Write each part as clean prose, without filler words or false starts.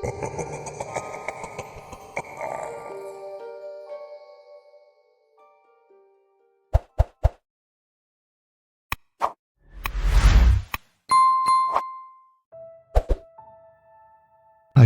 I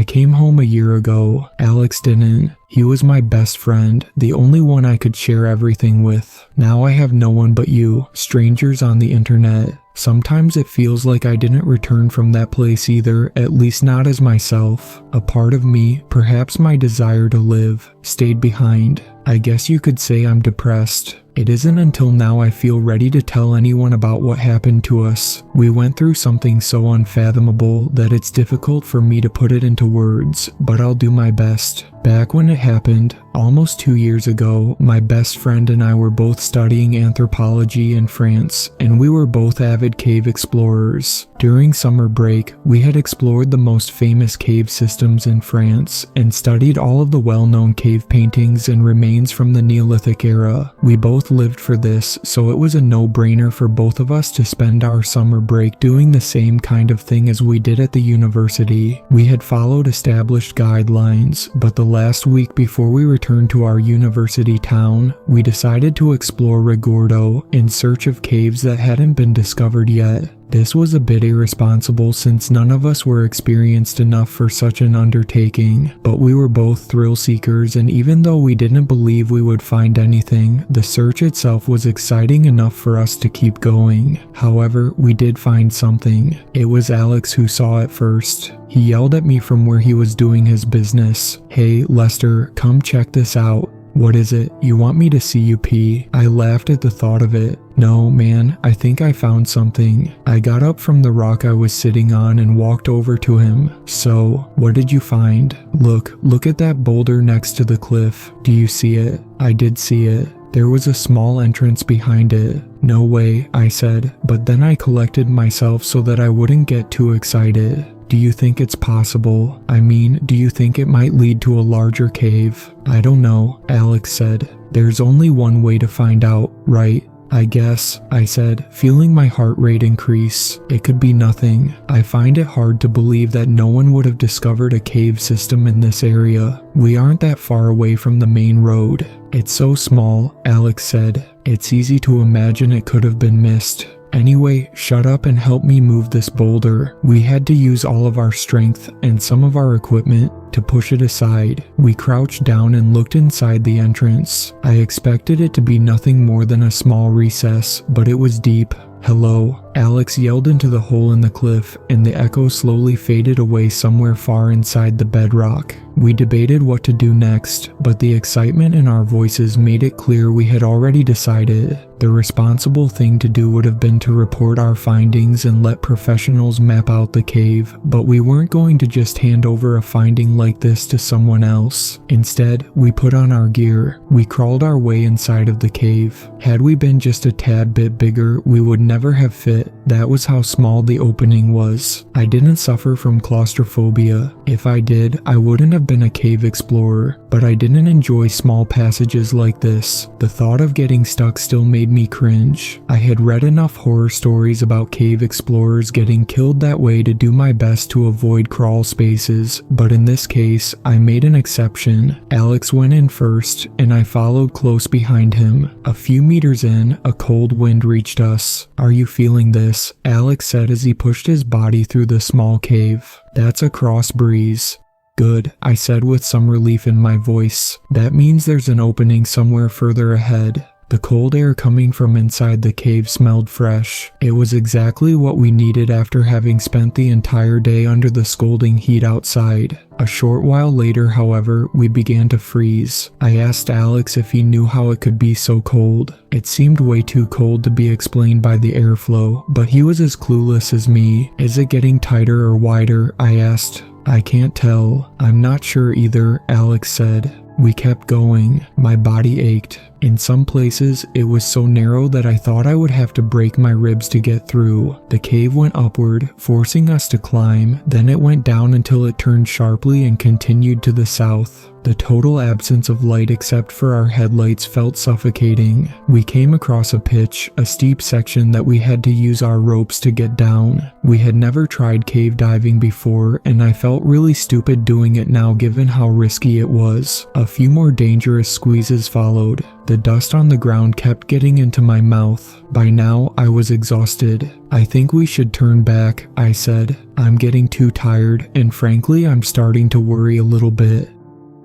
came home a year ago. Alex didn't. He was my best friend, the only one I could share everything with. Now I have no one but you, strangers on the internet. Sometimes it feels like I didn't return from that place either, at least not as myself. A part of me, perhaps my desire to live, stayed behind. I guess you could say I'm depressed. It isn't until now I feel ready to tell anyone about what happened to us. We went through something so unfathomable that it's difficult for me to put it into words, but I'll do my best. Back when it happened, almost 2 years ago, my best friend and I were both studying anthropology in France, and we were both avid cave explorers. During summer break, we had explored the most famous cave systems in France and studied all of the well-known cave paintings and remains from the Neolithic era. We both lived for this, so it was a no-brainer for both of us to spend our summer break doing the same kind of thing as we did at the university. We had followed established guidelines, but the last week before we returned to our university town, we decided to explore Rigordo in search of caves that hadn't been discovered yet. This was a bit irresponsible since none of us were experienced enough for such an undertaking, but we were both thrill seekers, and even though we didn't believe we would find anything, the search itself was exciting enough for us to keep going. However, we did find something. It was Alex who saw it first. He yelled at me from where he was doing his business. "Hey, Lester, come check this out." "What is it? You want me to see you pee?" I laughed at the thought of it. "No, man, I think I found something." I got up from the rock I was sitting on and walked over to him. "So, what did you find?" Look at that boulder next to the cliff. Do you see it?" I did see it. There was a small entrance behind it. "No way," I said, but then I collected myself so that I wouldn't get too excited. "Do you think it's possible? I mean, do you think it might lead to a larger cave?" "I don't know," Alex said. "There's only one way to find out, right?" "I guess," I said, feeling my heart rate increase. "It could be nothing. I find it hard to believe that no one would have discovered a cave system in this area. We aren't that far away from the main road." "It's so small," Alex said. "It's easy to imagine it could have been missed. Anyway, shut up and help me move this boulder." We had to use all of our strength and some of our equipment to push it aside. We crouched down and looked inside the entrance. I expected it to be nothing more than a small recess, but it was deep. "Hello," Alex yelled into the hole in the cliff, and the echo slowly faded away somewhere far inside the bedrock. We debated what to do next, but the excitement in our voices made it clear we had already decided. The responsible thing to do would have been to report our findings and let professionals map out the cave, but we weren't going to just hand over a finding like this to someone else. Instead, we put on our gear. We crawled our way inside of the cave. Had we been just a tad bit bigger, we would never have fit. That was how small the opening was. I didn't suffer from claustrophobia. If I did, I wouldn't have been a cave explorer, but I didn't enjoy small passages like this. The thought of getting stuck still made me cringe. I had read enough horror stories about cave explorers getting killed that way to do my best to avoid crawl spaces, but in this case, I made an exception. Alex went in first, and I followed close behind him. A few meters in, a cold wind reached us. "Are you feeling this?" Alex said as he pushed his body through the small cave. "That's a cross breeze." "Good," I said with some relief in my voice. "That means there's an opening somewhere further ahead." The cold air coming from inside the cave smelled fresh. It was exactly what we needed after having spent the entire day under the scalding heat outside. A short while later, however, we began to freeze. I asked Alex if he knew how it could be so cold. It seemed way too cold to be explained by the airflow, but he was as clueless as me. "Is it getting tighter or wider?" I asked. "I can't tell. I'm not sure either," Alex said. We kept going. My body ached. In some places, it was so narrow that I thought I would have to break my ribs to get through. The cave went upward, forcing us to climb, then it went down until it turned sharply and continued to the south. The total absence of light except for our headlights felt suffocating. We came across a pitch, a steep section that we had to use our ropes to get down. We had never tried cave diving before, and I felt really stupid doing it now given how risky it was. A few more dangerous squeezes followed. The dust on the ground kept getting into my mouth. By now, I was exhausted. "I think we should turn back," I said. "I'm getting too tired, and frankly, I'm starting to worry a little bit.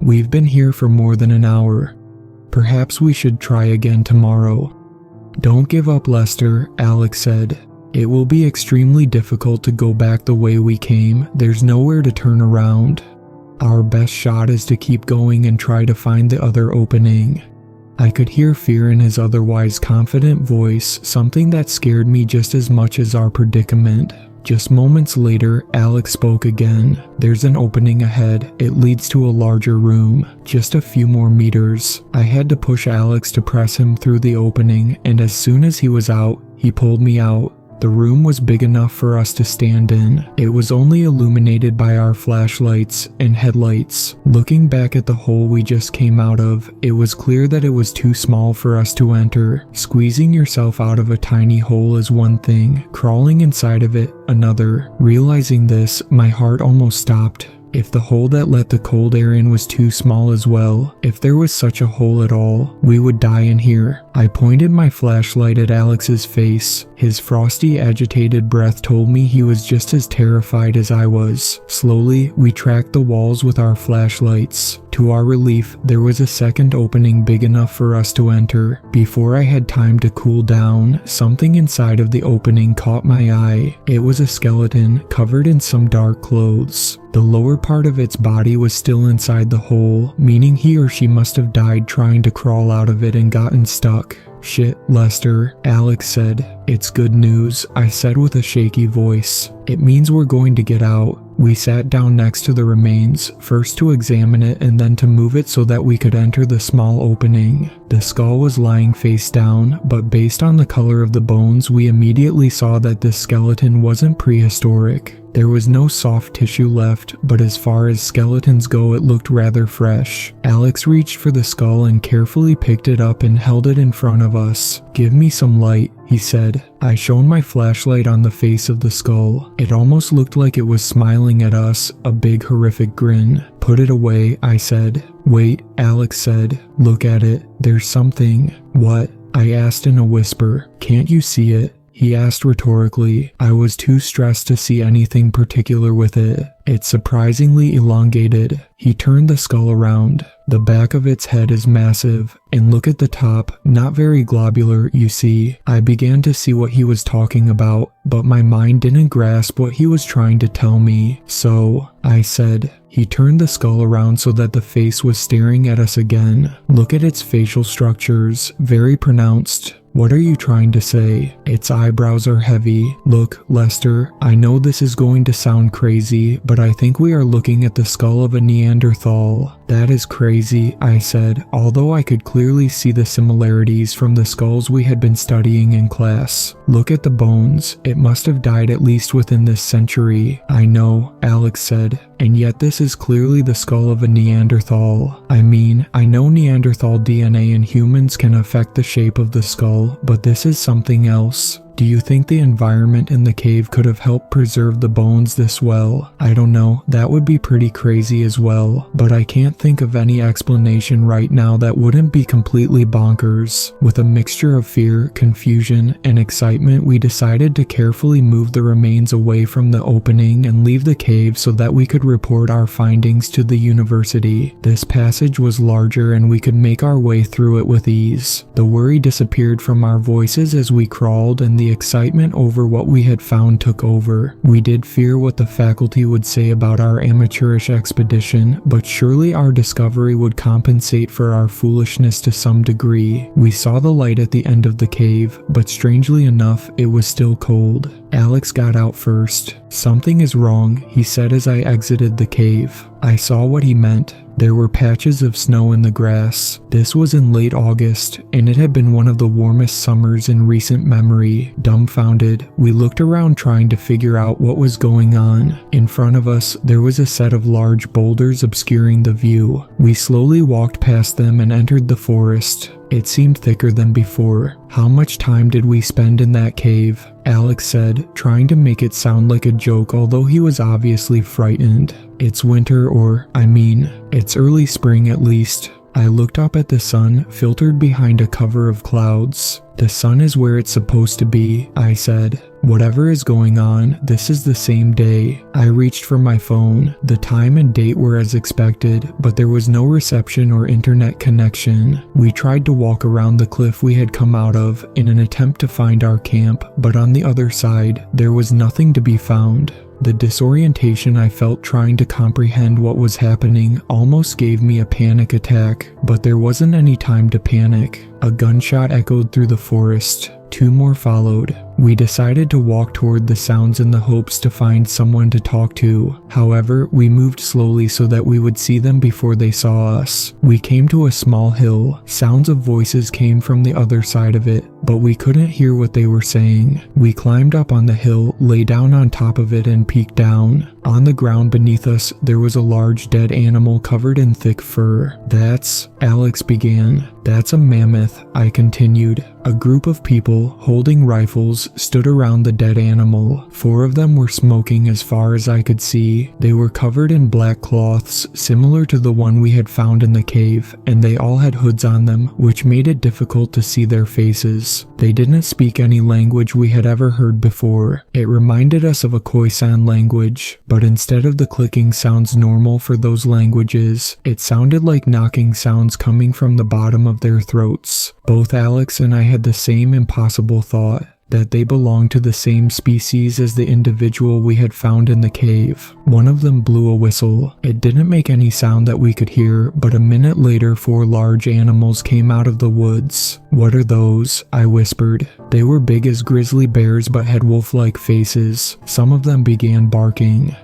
We've been here for more than an hour. Perhaps we should try again tomorrow." "Don't give up, Lester," Alex said. "It will be extremely difficult to go back the way we came. There's nowhere to turn around. Our best shot is to keep going and try to find the other opening." I could hear fear in his otherwise confident voice, something that scared me just as much as our predicament. Just moments later, Alex spoke again. "There's an opening ahead. It leads to a larger room. Just a few more meters." I had to push Alex to press him through the opening, and as soon as he was out, he pulled me out. The room was big enough for us to stand in. It was only illuminated by our flashlights and headlights. Looking back at the hole we just came out of, it was clear that it was too small for us to enter. Squeezing yourself out of a tiny hole is one thing, crawling inside of it another. Realizing this, my heart almost stopped. If the hole that let the cold air in was too small as well, if there was such a hole at all, we would die in here. I pointed my flashlight at Alex's face. His frosty, agitated breath told me he was just as terrified as I was. Slowly, we tracked the walls with our flashlights. To our relief, there was a second opening big enough for us to enter. Before I had time to cool down, something inside of the opening caught my eye. It was a skeleton, covered in some dark clothes. The lower part of its body was still inside the hole, meaning he or she must have died trying to crawl out of it and gotten stuck. "Shit, Lester," Alex said. "It's good news," I said with a shaky voice. "It means we're going to get out." We sat down next to the remains, first to examine it and then to move it so that we could enter the small opening. The skull was lying face down, but based on the color of the bones, we immediately saw that this skeleton wasn't prehistoric. There was no soft tissue left, but as far as skeletons go, it looked rather fresh. Alex reached for the skull and carefully picked it up and held it in front of us. "Give me some light," he said. I shone my flashlight on the face of the skull. It almost looked like it was smiling at us, a big horrific grin. "Put it away," I said. "Wait," Alex said. "Look at it. There's something." "What?" I asked in a whisper. "Can't you see it?" He asked rhetorically. I was too stressed to see anything particular with it. It's surprisingly elongated. He turned the skull around. The back of its head is massive, and look at the top, not very globular, you see. I began to see what he was talking about, but my mind didn't grasp what he was trying to tell me. "So," I said. He turned the skull around so that the face was staring at us again. "Look at its facial structures, very pronounced." "What are you trying to say?" "Its eyebrows are heavy. Look, Lester, I know this is going to sound crazy, but I think we are looking at the skull of a Neanderthal." "That is crazy," I said, although I could clearly see the similarities from the skulls we had been studying in class. "Look at the bones. It must have died at least within this century." "I know," Alex said, "and yet this is clearly the skull of a Neanderthal. I mean, I know Neanderthal DNA in humans can affect the shape of the skull, but this is something else. Do you think the environment in the cave could have helped preserve the bones this well? I don't know, that would be pretty crazy as well, but I can't think of any explanation right now that wouldn't be completely bonkers." With a mixture of fear, confusion, and excitement, we decided to carefully move the remains away from the opening and leave the cave so that we could report our findings to the university. This passage was larger and we could make our way through it with ease. The worry disappeared from our voices as we crawled, and the excitement over what we had found took over. We did fear what the faculty would say about our amateurish expedition, but surely our discovery would compensate for our foolishness to some degree. We saw the light at the end of the cave, but strangely enough, it was still cold. Alex got out first. "Something is wrong," he said as I exited the cave. I saw what he meant. There were patches of snow in the grass. This was in late August, and it had been one of the warmest summers in recent memory. Dumbfounded, we looked around trying to figure out what was going on. In front of us, there was a set of large boulders obscuring the view. We slowly walked past them and entered the forest. It seemed thicker than before. "How much time did we spend in that cave?" Alex said, trying to make it sound like a joke, although he was obviously frightened. "It's winter, it's early spring at least." I looked up at the sun, filtered behind a cover of clouds. "The sun is where it's supposed to be," I said. "Whatever is going on, this is the same day." I reached for my phone. The time and date were as expected, but there was no reception or internet connection. We tried to walk around the cliff we had come out of in an attempt to find our camp, but on the other side, there was nothing to be found. The disorientation I felt trying to comprehend what was happening almost gave me a panic attack, but there wasn't any time to panic. A gunshot echoed through the forest. 2 more followed. We decided to walk toward the sounds in the hopes to find someone to talk to. However, we moved slowly so that we would see them before they saw us. We came to a small hill. Sounds of voices came from the other side of it, but we couldn't hear what they were saying. We climbed up on the hill, lay down on top of it, and peeked down. On the ground beneath us, there was a large dead animal covered in thick fur. Alex began. "That's a mammoth," I continued. A group of people, holding rifles, stood around the dead animal. 4 of them were smoking as far as I could see. They were covered in black cloths, similar to the one we had found in the cave, and they all had hoods on them, which made it difficult to see their faces. They didn't speak any language we had ever heard before. It reminded us of a Khoisan language, but instead of the clicking sounds normal for those languages, it sounded like knocking sounds coming from the bottom of their throats. Both Alex and I had the same impossible thought, that they belonged to the same species as the individual we had found in the cave. One of them blew a whistle. It didn't make any sound that we could hear, but a minute later 4 large animals came out of the woods. "What are those?" I whispered. They were big as grizzly bears but had wolf-like faces. Some of them began barking.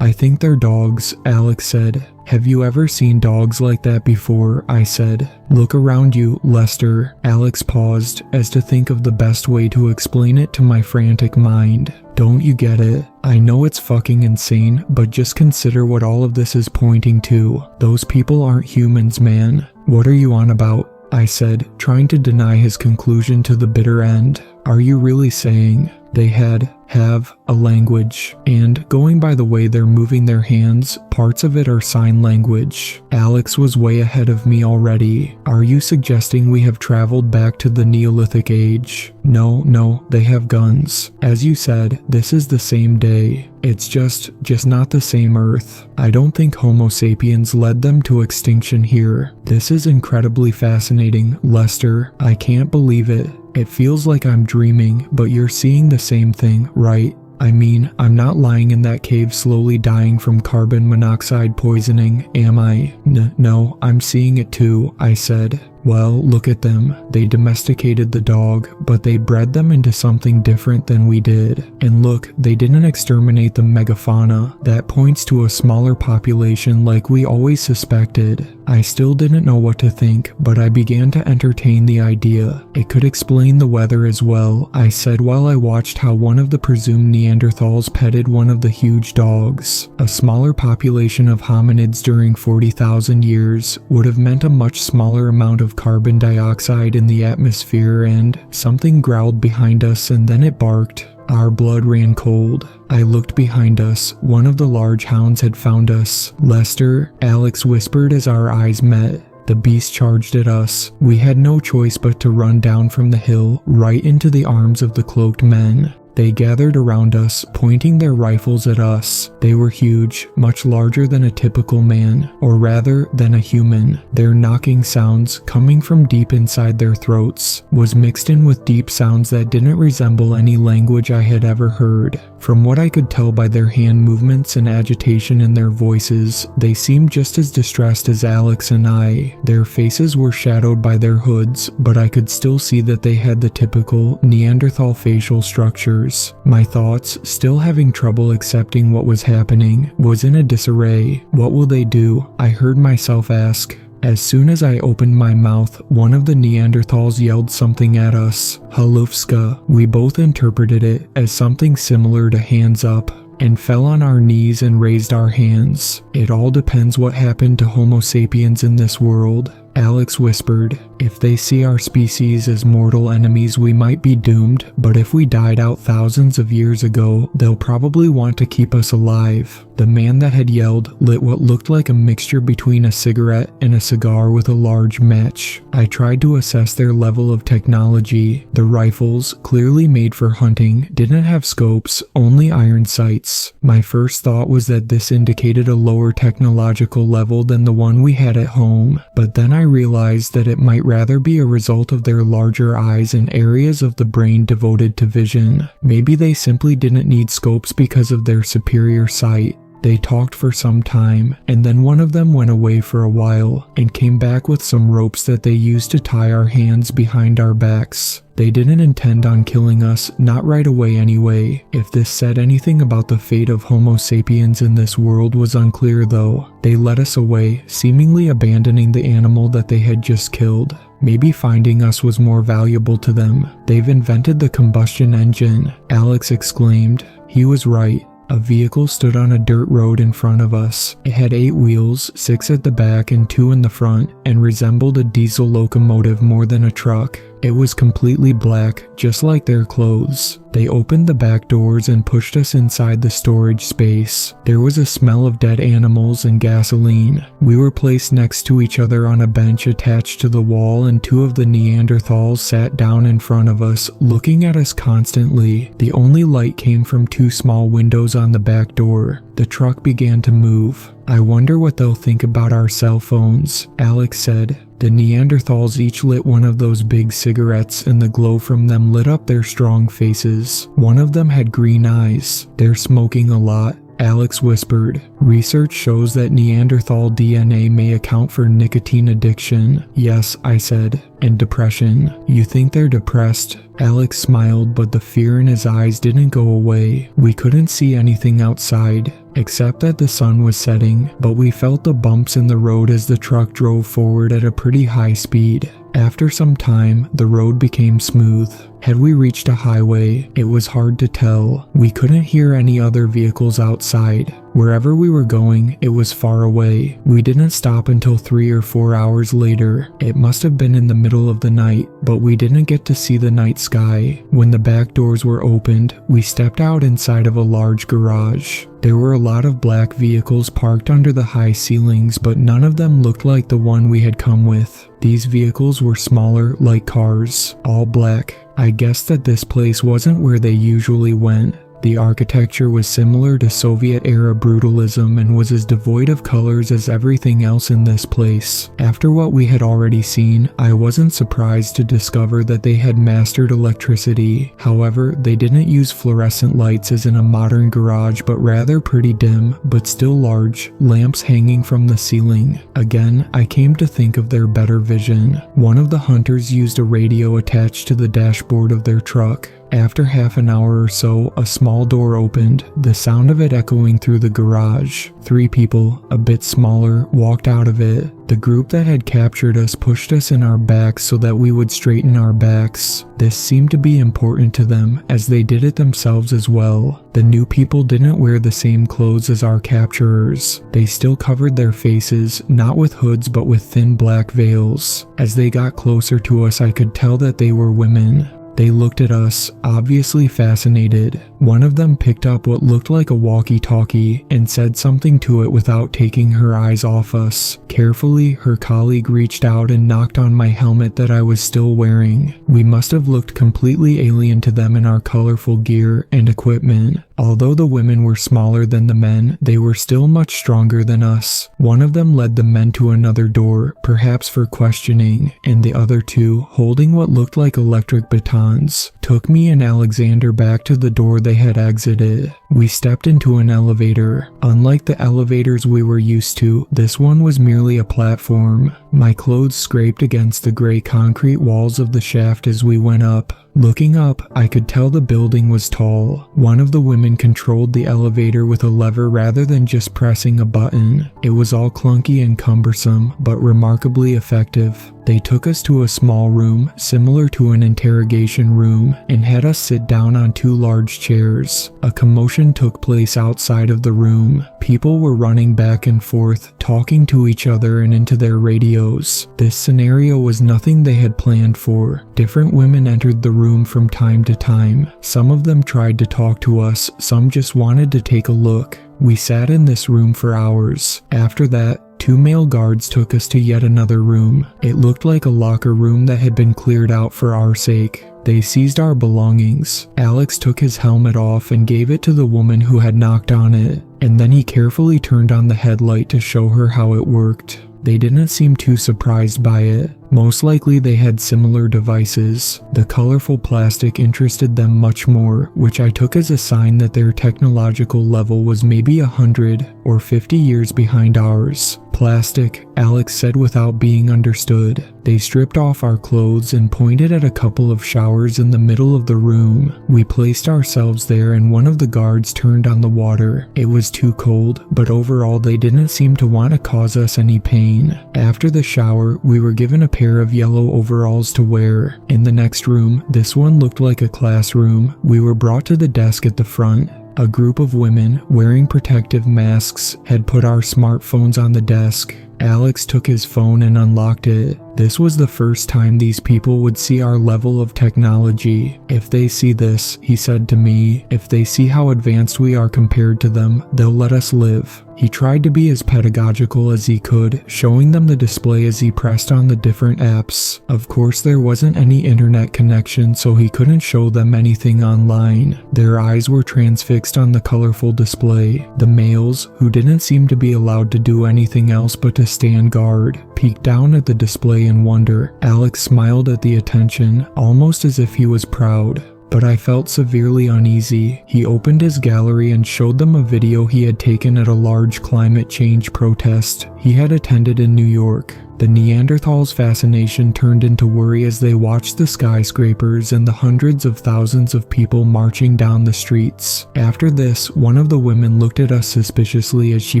I think they're dogs," Alex said. "Have you ever seen dogs like that before?" I said. "Look around you, Lester." Alex paused, as to think of the best way to explain it to my frantic mind. "Don't you get it? I know it's fucking insane, but just consider what all of this is pointing to. Those people aren't humans, man." "What are you on about?" I said, trying to deny his conclusion to the bitter end. "Are you really saying they have a language, and going by the way they're moving their hands, parts of it are sign language?" Alex was way ahead of me already. "Are you suggesting we have traveled back to the Neolithic age?" No, they have guns. As you said, this is the same day. It's just not the same Earth. I don't think Homo sapiens led them to extinction here. This is incredibly fascinating, Lester. I can't believe it. It feels like I'm dreaming, but you're seeing the same thing, right? I'm not lying in that cave slowly dying from carbon monoxide poisoning, am I? No, I'm seeing it too, I said. "Well, look at them. They domesticated the dog, but they bred them into something different than we did. And look, they didn't exterminate the megafauna. That points to a smaller population like we always suspected." I still didn't know what to think, but I began to entertain the idea. "It could explain the weather as well," I said while I watched how one of the presumed Neanderthals petted one of the huge dogs. A smaller population of hominids during 40,000 years would have meant a much smaller amount of carbon dioxide in the atmosphere, and something growled behind us and then it barked. Our blood ran cold. I looked behind us. One of the large hounds had found us. "Lester," Alex whispered as our eyes met. The beast charged at us. We had no choice but to run down from the hill, right into the arms of the cloaked men. They gathered around us, pointing their rifles at us. They were huge, much larger than a typical man, or rather than a human. Their knocking sounds, coming from deep inside their throats, was mixed in with deep sounds that didn't resemble any language I had ever heard. From what I could tell by their hand movements and agitation in their voices, they seemed just as distressed as Alex and I. Their faces were shadowed by their hoods, but I could still see that they had the typical Neanderthal facial structures. hours. My thoughts, still having trouble accepting what was happening, was in a disarray. What will they do? I heard myself ask. As soon as I opened my mouth, one of the Neanderthals yelled something at us. Halufska. We both interpreted it as something similar to hands up, and fell on our knees and raised our hands. It all depends what happened to Homo sapiens in this world. Alex whispered, if they see our species as mortal enemies, we might be doomed, but if we died out thousands of years ago, they'll probably want to keep us alive. The man that had yelled lit what looked like a mixture between a cigarette and a cigar with a large match. I tried to assess their level of technology. The rifles, clearly made for hunting, didn't have scopes, only iron sights. My first thought was that this indicated a lower technological level than the one we had at home, but then I realized that it might rather be a result of their larger eyes and areas of the brain devoted to vision. Maybe they simply didn't need scopes because of their superior sight. They talked for some time, and then one of them went away for a while and came back with some ropes that they used to tie our hands behind our backs. They didn't intend on killing us, not right away anyway. If this said anything about the fate of Homo sapiens in this world was unclear though. They led us away, seemingly abandoning the animal that they had just killed. Maybe finding us was more valuable to them. They've invented the combustion engine, Alex exclaimed. He was right. A vehicle stood on a dirt road in front of us. It had 8 wheels, 6 at the back and 2 in the front, and resembled a diesel locomotive more than a truck. It was completely black, just like their clothes. They opened the back doors and pushed us inside the storage space. There was a smell of dead animals and gasoline. We were placed next to each other on a bench attached to the wall, and 2 of the Neanderthals sat down in front of us, looking at us constantly. The only light came from 2 small windows on the back door. The truck began to move. I wonder what they'll think about our cell phones, Alex said. The Neanderthals each lit one of those big cigarettes, and the glow from them lit up their strong faces. One of them had green eyes. They're smoking a lot, Alex whispered. Research shows that Neanderthal DNA may account for nicotine addiction. Yes, I said. And depression. You think they're depressed? Alex smiled, but the fear in his eyes didn't go away. We couldn't see anything outside, except that the sun was setting, but we felt the bumps in the road as the truck drove forward at a pretty high speed. After some time, the road became smooth. Had we reached a highway? It was hard to tell. We couldn't hear any other vehicles outside. Wherever we were going, it was far away. We didn't stop until 3 or 4 hours later. It must have been in the middle of the night, but we didn't get to see the night sky. When the back doors were opened, we stepped out inside of a large garage. There were a lot of black vehicles parked under the high ceilings, but none of them looked like the one we had come with. These vehicles were smaller, like cars, all black. I guessed that this place wasn't where they usually went. The architecture was similar to Soviet-era brutalism and was as devoid of colors as everything else in this place. After what we had already seen, I wasn't surprised to discover that they had mastered electricity. However, they didn't use fluorescent lights as in a modern garage, but rather pretty dim, but still large, lamps hanging from the ceiling. Again, I came to think of their better vision. One of the hunters used a radio attached to the dashboard of their truck. After half an hour or so, a small door opened, the sound of it echoing through the garage. 3 people, a bit smaller, walked out of it. The group that had captured us pushed us in our backs so that we would straighten our backs. This seemed to be important to them, as they did it themselves as well. The new people didn't wear the same clothes as our capturers. They still covered their faces, not with hoods but with thin black veils. As they got closer to us, I could tell that they were women. They looked at us, obviously fascinated. One of them picked up what looked like a walkie-talkie and said something to it without taking her eyes off us. Carefully, her colleague reached out and knocked on my helmet that I was still wearing. We must have looked completely alien to them in our colorful gear and equipment. Although the women were smaller than the men, they were still much stronger than us. One of them led the men to another door, perhaps for questioning, and the other 2, holding what looked like electric batons, took me and Alexander back to the door they had exited. We stepped into an elevator. Unlike the elevators we were used to, this one was merely a platform. My clothes scraped against the gray concrete walls of the shaft as we went up. Looking up, I could tell the building was tall. One of the women controlled the elevator with a lever rather than just pressing a button. It was all clunky and cumbersome, but remarkably effective. They took us to a small room, similar to an interrogation room, and had us sit down on 2 large chairs. A commotion took place outside of the room. People were running back and forth, talking to each other and into their radios. This scenario was nothing they had planned for. Different women entered the room from time to time. Some of them tried to talk to us, some just wanted to take a look. We sat in this room for hours. After that, 2 male guards took us to yet another room. It looked like a locker room that had been cleared out for our sake. They seized our belongings. Alex took his helmet off and gave it to the woman who had knocked on it, and then he carefully turned on the headlight to show her how it worked. They didn't seem too surprised by it. Most likely they had similar devices. The colorful plastic interested them much more, which I took as a sign that their technological level was maybe 100 or 50 years behind ours. Plastic, Alex said without being understood. They stripped off our clothes and pointed at a couple of showers in the middle of the room. We placed ourselves there and one of the guards turned on the water. It was too cold, but overall they didn't seem to want to cause us any pain. After the shower, we were given a pair of yellow overalls to wear. In the next room, this one looked like a classroom. We were brought to the desk at the front. A group of women, wearing protective masks, had put our smartphones on the desk. Alex took his phone and unlocked it. This was the first time these people would see our level of technology. If they see this, he said to me, if they see how advanced we are compared to them, they'll let us live. He tried to be as pedagogical as he could, showing them the display as he pressed on the different apps. Of course, there wasn't any internet connection, so he couldn't show them anything online. Their eyes were transfixed on the colorful display. The males, who didn't seem to be allowed to do anything else but to stand guard, peeked down at the display in wonder. Alex smiled at the attention, almost as if he was proud. But I felt severely uneasy. He opened his gallery and showed them a video he had taken at a large climate change protest he had attended in New York. The Neanderthals' fascination turned into worry as they watched the skyscrapers and the hundreds of thousands of people marching down the streets. After this, one of the women looked at us suspiciously as she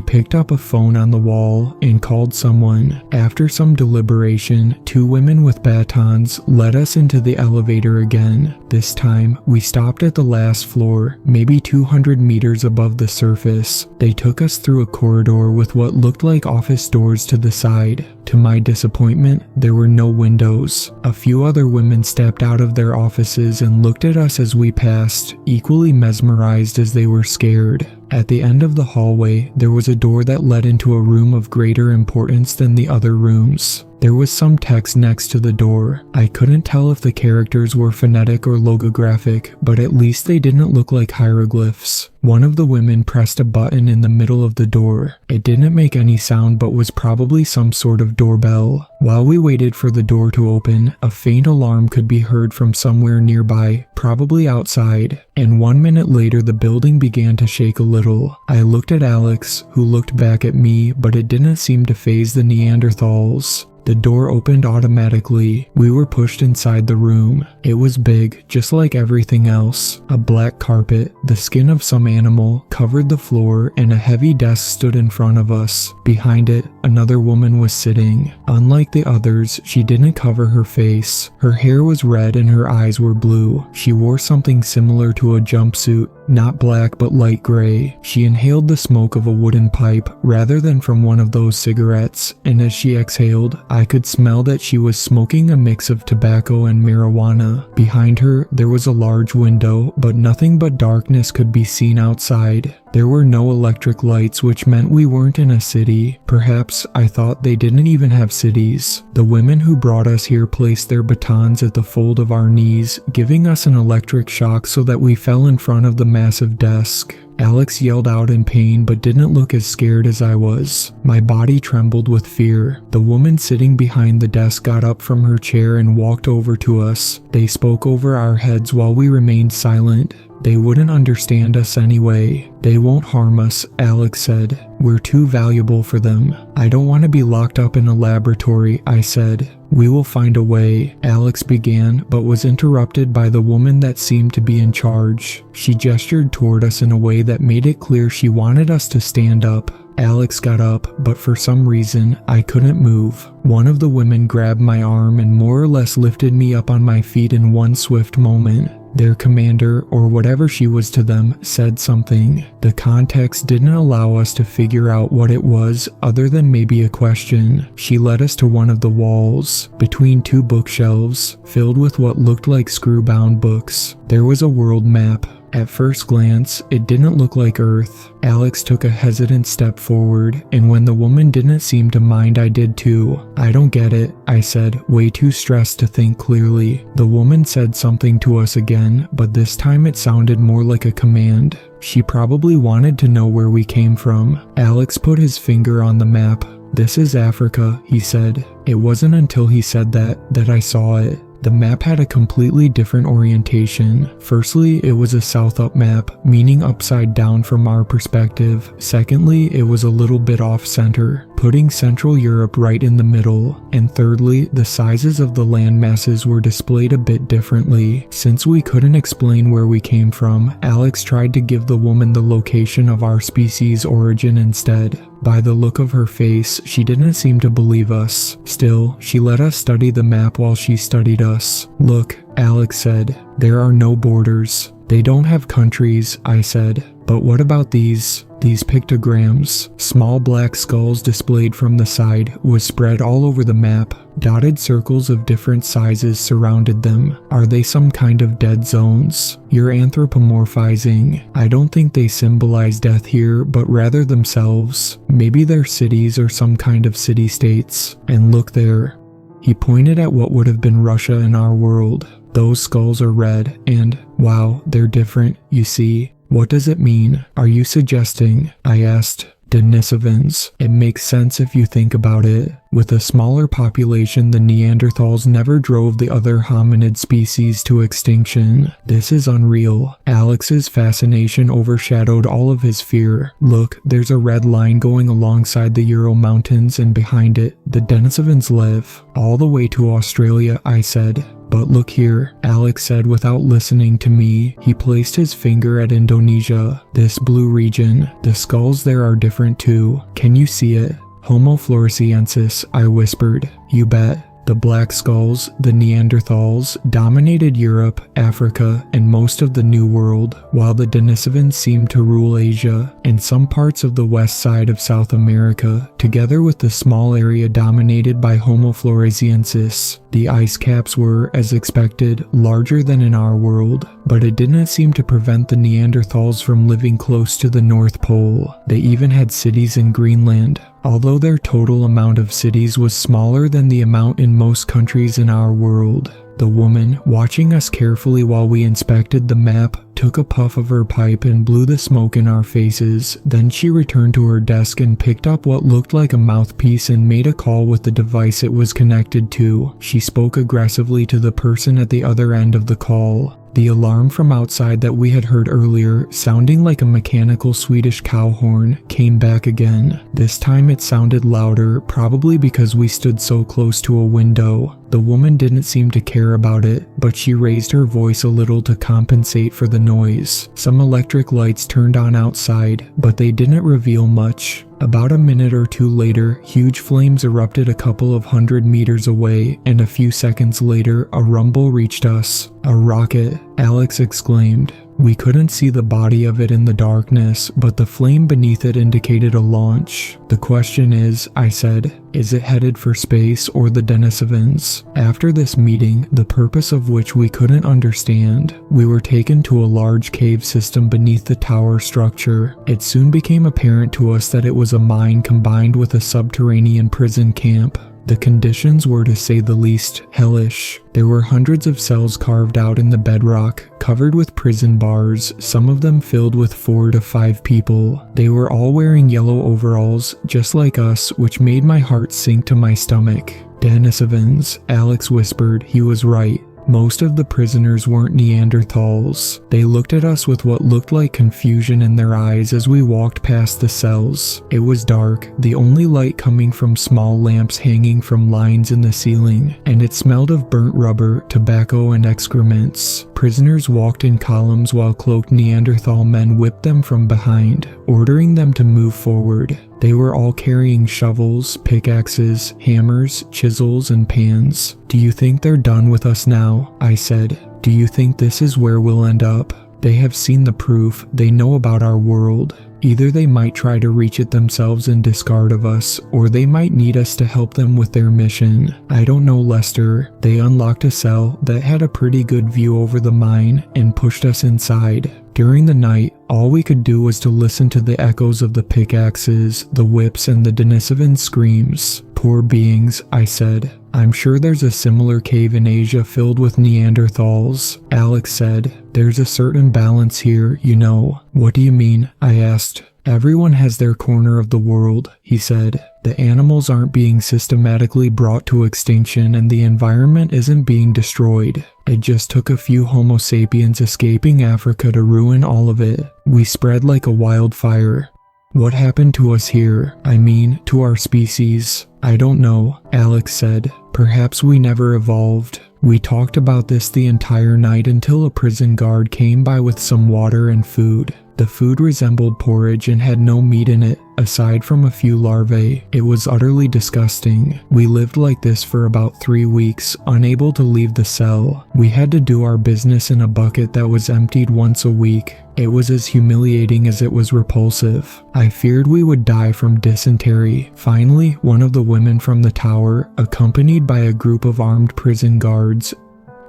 picked up a phone on the wall and called someone. After some deliberation, 2 women with batons led us into the elevator again. This time, we stopped at the last floor, maybe 200 meters above the surface. They took us through a corridor with what looked like office doors to the side. To my disappointment, there were no windows. A few other women stepped out of their offices and looked at us as we passed, equally mesmerized as they were scared. At the end of the hallway, there was a door that led into a room of greater importance than the other rooms. There was some text next to the door. I couldn't tell if the characters were phonetic or logographic, but at least they didn't look like hieroglyphs. One of the women pressed a button in the middle of the door. It didn't make any sound but was probably some sort of doorbell. While we waited for the door to open, a faint alarm could be heard from somewhere nearby, probably outside, and 1 minute later the building began to shake a little. I looked at Alex, who looked back at me, but it didn't seem to faze the Neanderthals. The door opened automatically. We were pushed inside the room. It was big, just like everything else. A black carpet, the skin of some animal, covered the floor, and a heavy desk stood in front of us. Behind it, another woman was sitting. Unlike the others, she didn't cover her face. Her hair was red and her eyes were blue. She wore something similar to a jumpsuit, not black but light gray. She inhaled the smoke of a wooden pipe rather than from one of those cigarettes, and as she exhaled, I could smell that she was smoking a mix of tobacco and marijuana. Behind her, there was a large window, but nothing but darkness could be seen outside. There were no electric lights, which meant we weren't in a city. Perhaps I thought they didn't even have cities. The women who brought us here placed their batons at the fold of our knees, giving us an electric shock so that we fell in front of the massive desk. Alex yelled out in pain but didn't look as scared as I was. My body trembled with fear. The woman sitting behind the desk got up from her chair and walked over to us. They spoke over our heads while we remained silent. They wouldn't understand us anyway. They won't harm us, Alex said. We're too valuable for them. I don't want to be locked up in a laboratory, I said. We will find a way, Alex began, but was interrupted by the woman that seemed to be in charge. She gestured toward us in a way that made it clear she wanted us to stand up. Alex got up, but for some reason, I couldn't move. One of the women grabbed my arm and more or less lifted me up on my feet in one swift moment. Their commander, or whatever she was to them, said something. The context didn't allow us to figure out what it was other than maybe a question. She led us to one of the walls, between two bookshelves, filled with what looked like screw-bound books. There was a world map. At first glance, it didn't look like Earth. Alex took a hesitant step forward, and when the woman didn't seem to mind, I did too. I don't get it, I said, way too stressed to think clearly. The woman said something to us again, but this time it sounded more like a command. She probably wanted to know where we came from. Alex put his finger on the map. This is Africa, he said. It wasn't until he said that I saw it. The map had a completely different orientation. Firstly, it was a south-up map, meaning upside down from our perspective. Secondly, it was a little bit off-center, putting Central Europe right in the middle. And thirdly, the sizes of the land masses were displayed a bit differently. Since we couldn't explain where we came from, Alex tried to give the woman the location of our species' origin instead. By the look of her face, she didn't seem to believe us. Still, she let us study the map while she studied us. Look, Alex said, there are no borders. They don't have countries, I said. But what about these pictograms? Small black skulls displayed from the side was spread all over the map. Dotted circles of different sizes surrounded them. Are they some kind of dead zones? You're anthropomorphizing. I don't think they symbolize death here, but rather themselves. Maybe they're cities or some kind of city-states. And look there. He pointed at what would have been Russia in our world. Those skulls are red, and, wow, they're different, you see. What does it mean? Are you suggesting? I asked. Denisovans. It makes sense if you think about it. With a smaller population, the Neanderthals never drove the other hominid species to extinction. This is unreal. Alex's fascination overshadowed all of his fear. Look, there's a red line going alongside the Ural Mountains, and behind it, the Denisovans live. All the way to Australia, I said. But look here, Alex said without listening to me. He placed his finger at Indonesia. This blue region. The skulls there are different too. Can you see it? Homo floresiensis, I whispered. You bet. The black skulls, the Neanderthals, dominated Europe, Africa, and most of the New World, while the Denisovans seemed to rule Asia and some parts of the west side of South America, together with the small area dominated by Homo floresiensis. The ice caps were, as expected, larger than in our world, but it didn't seem to prevent the Neanderthals from living close to the North Pole. They even had cities in Greenland, although their total amount of cities was smaller than the amount in most countries in our world. The woman, watching us carefully while we inspected the map, took a puff of her pipe and blew the smoke in our faces. Then she returned to her desk and picked up what looked like a mouthpiece and made a call with the device it was connected to. She spoke aggressively to the person at the other end of the call. The alarm from outside that we had heard earlier, sounding like a mechanical Swedish cow horn, came back again. This time it sounded louder, probably because we stood so close to a window. The woman didn't seem to care about it, but she raised her voice a little to compensate for the noise. Some electric lights turned on outside, but they didn't reveal much. About a minute or two later, huge flames erupted a couple of 100 meters away, and a few seconds later, a rumble reached us. A rocket, Alex exclaimed. We couldn't see the body of it in the darkness, but the flame beneath it indicated a launch. The question is, I said, is it headed for space or the Denisovans? After this meeting, the purpose of which we couldn't understand, we were taken to a large cave system beneath the tower structure. It soon became apparent to us that it was a mine combined with a subterranean prison camp. The conditions were, to say the least, hellish. There were hundreds of cells carved out in the bedrock, covered with prison bars, some of them filled with 4 to 5 people. They were all wearing yellow overalls, just like us, which made my heart sink to my stomach. Denisovans, Alex whispered. He was right. Most of the prisoners weren't Neanderthals. They looked at us with what looked like confusion in their eyes as we walked past the cells. It was dark, the only light coming from small lamps hanging from lines in the ceiling, and it smelled of burnt rubber, tobacco, and excrements. Prisoners walked in columns while cloaked Neanderthal men whipped them from behind, ordering them to move forward. They were all carrying shovels, pickaxes, hammers, chisels, and pans. "Do you think they're done with us now?" I said. "Do you think this is where we'll end up? They have seen the proof, they know about our world. Either they might try to reach it themselves and discard of us, or they might need us to help them with their mission. I don't know, Lester." They unlocked a cell that had a pretty good view over the mine and pushed us inside. During the night, all we could do was to listen to the echoes of the pickaxes, the whips, and the Denisovan screams. "Poor beings," I said. "I'm sure there's a similar cave in Asia filled with Neanderthals," Alex said. "There's a certain balance here, you know." "What do you mean?" I asked. "Everyone has their corner of the world," he said. "The animals aren't being systematically brought to extinction and the environment isn't being destroyed. It just took a few Homo sapiens escaping Africa to ruin all of it. We spread like a wildfire." "What happened to us here? I mean, to our species?" "I don't know," Alex said. "Perhaps we never evolved." We talked about this the entire night until a prison guard came by with some water and food. The food resembled porridge and had no meat in it, aside from a few larvae. It was utterly disgusting. We lived like this for about 3 weeks, unable to leave the cell. We had to do our business in a bucket that was emptied once a week. It was as humiliating as it was repulsive. I feared we would die from dysentery. Finally, one of the women from the tower, accompanied by a group of armed prison guards,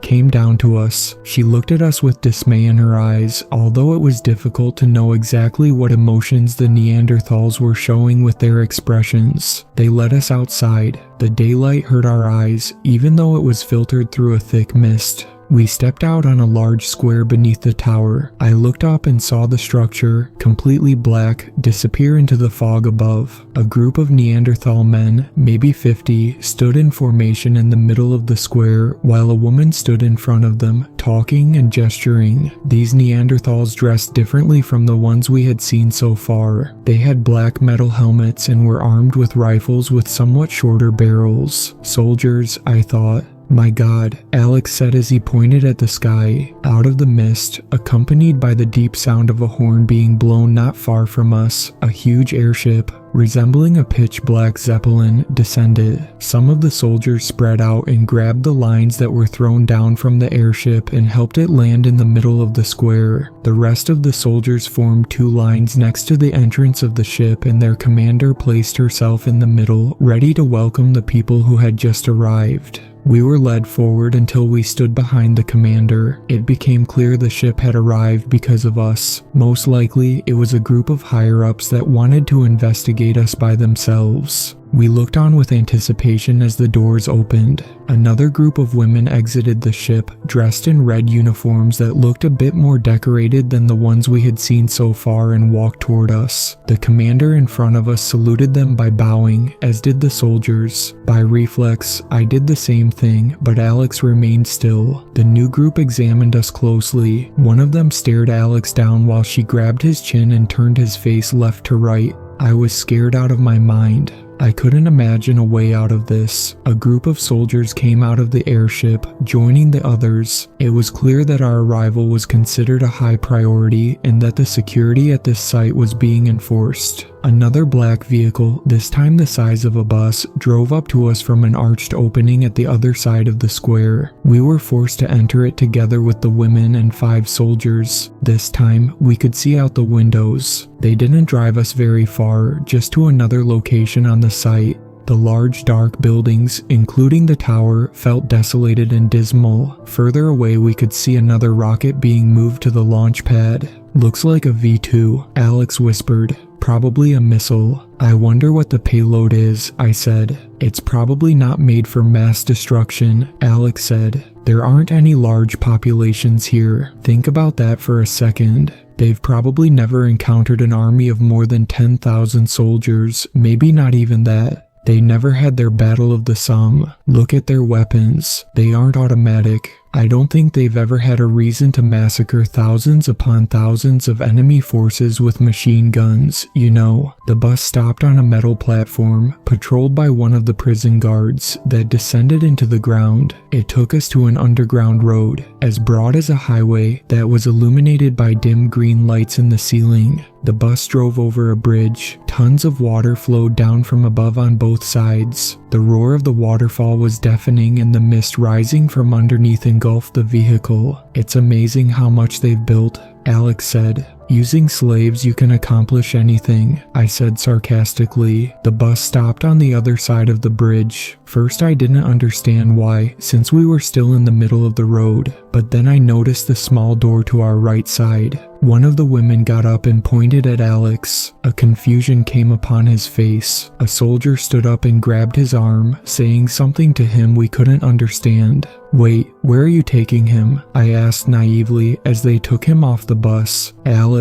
came down to us. She looked at us with dismay in her eyes, although it was difficult to know exactly what emotions the Neanderthals were showing with their expressions. They led us outside. The daylight hurt our eyes, even though it was filtered through a thick mist. We stepped out on a large square beneath the tower. I looked up and saw the structure, completely black, disappear into the fog above. A group of Neanderthal men, maybe 50, stood in formation in the middle of the square, while a woman stood in front of them, talking and gesturing. These Neanderthals dressed differently from the ones we had seen so far. They had black metal helmets and were armed with rifles with somewhat shorter barrels. Soldiers, I thought. "My God," Alex said as he pointed at the sky. Out of the mist, accompanied by the deep sound of a horn being blown not far from us, a huge airship, resembling a pitch-black zeppelin, descended. Some of the soldiers spread out and grabbed the lines that were thrown down from the airship and helped it land in the middle of the square. The rest of the soldiers formed 2 lines next to the entrance of the ship, and their commander placed herself in the middle, ready to welcome the people who had just arrived. We were led forward until we stood behind the commander. It became clear the ship had arrived because of us. Most likely, it was a group of higher-ups that wanted to investigate us by themselves. We looked on with anticipation as the doors opened. Another group of women exited the ship, dressed in red uniforms that looked a bit more decorated than the ones we had seen so far, and walked toward us. The commander in front of us saluted them by bowing, as did the soldiers. By reflex, I did the same thing, but Alex remained still. The new group examined us closely. One of them stared Alex down while she grabbed his chin and turned his face left to right. I was scared out of my mind. I couldn't imagine a way out of this. A group of soldiers came out of the airship, joining the others. It was clear that our arrival was considered a high priority and that the security at this site was being enforced. Another black vehicle, this time the size of a bus, drove up to us from an arched opening at the other side of the square. We were forced to enter it together with the women and 5 soldiers. This time, we could see out the windows. They didn't drive us very far, just to another location on the site. The large dark buildings, including the tower, felt desolated and dismal. Further away we could see another rocket being moved to the launch pad. "Looks like a V2, Alex whispered. "Probably a missile. I wonder what the payload is," I said. "It's probably not made for mass destruction," Alex said. "There aren't any large populations here. Think about that for a second. They've probably never encountered an army of more than 10,000 soldiers, maybe not even that. They never had their Battle of the Somme. Look at their weapons. They aren't automatic." I don't think they've ever had a reason to massacre thousands upon thousands of enemy forces with machine guns, you know. The bus stopped on a metal platform, patrolled by one of the prison guards, that descended into the ground. It took us to an underground road, as broad as a highway, that was illuminated by dim green lights in the ceiling. The bus drove over a bridge. Tons of water flowed down from above on both sides. The roar of the waterfall was deafening and the mist rising from underneath engulfed the vehicle. It's amazing how much they've built, Alex said. Using slaves you can accomplish anything, I said sarcastically. The bus stopped on the other side of the bridge. First I didn't understand why, since we were still in the middle of the road, but then I noticed the small door to our right side. One of the women got up and pointed at Alex. A confusion came upon his face. A soldier stood up and grabbed his arm, saying something to him we couldn't understand. "Wait, where are you taking him?" I asked naively as they took him off the bus. Alex.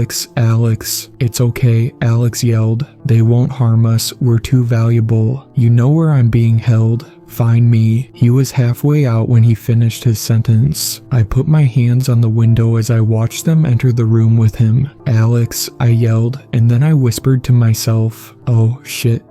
It's okay, Alex yelled. They won't harm us, we're too valuable. You know where I'm being held. Find me. He was halfway out when he finished his sentence. I put my hands on the window as I watched them enter the room with him. Alex, I yelled, and then I whispered to myself, oh shit.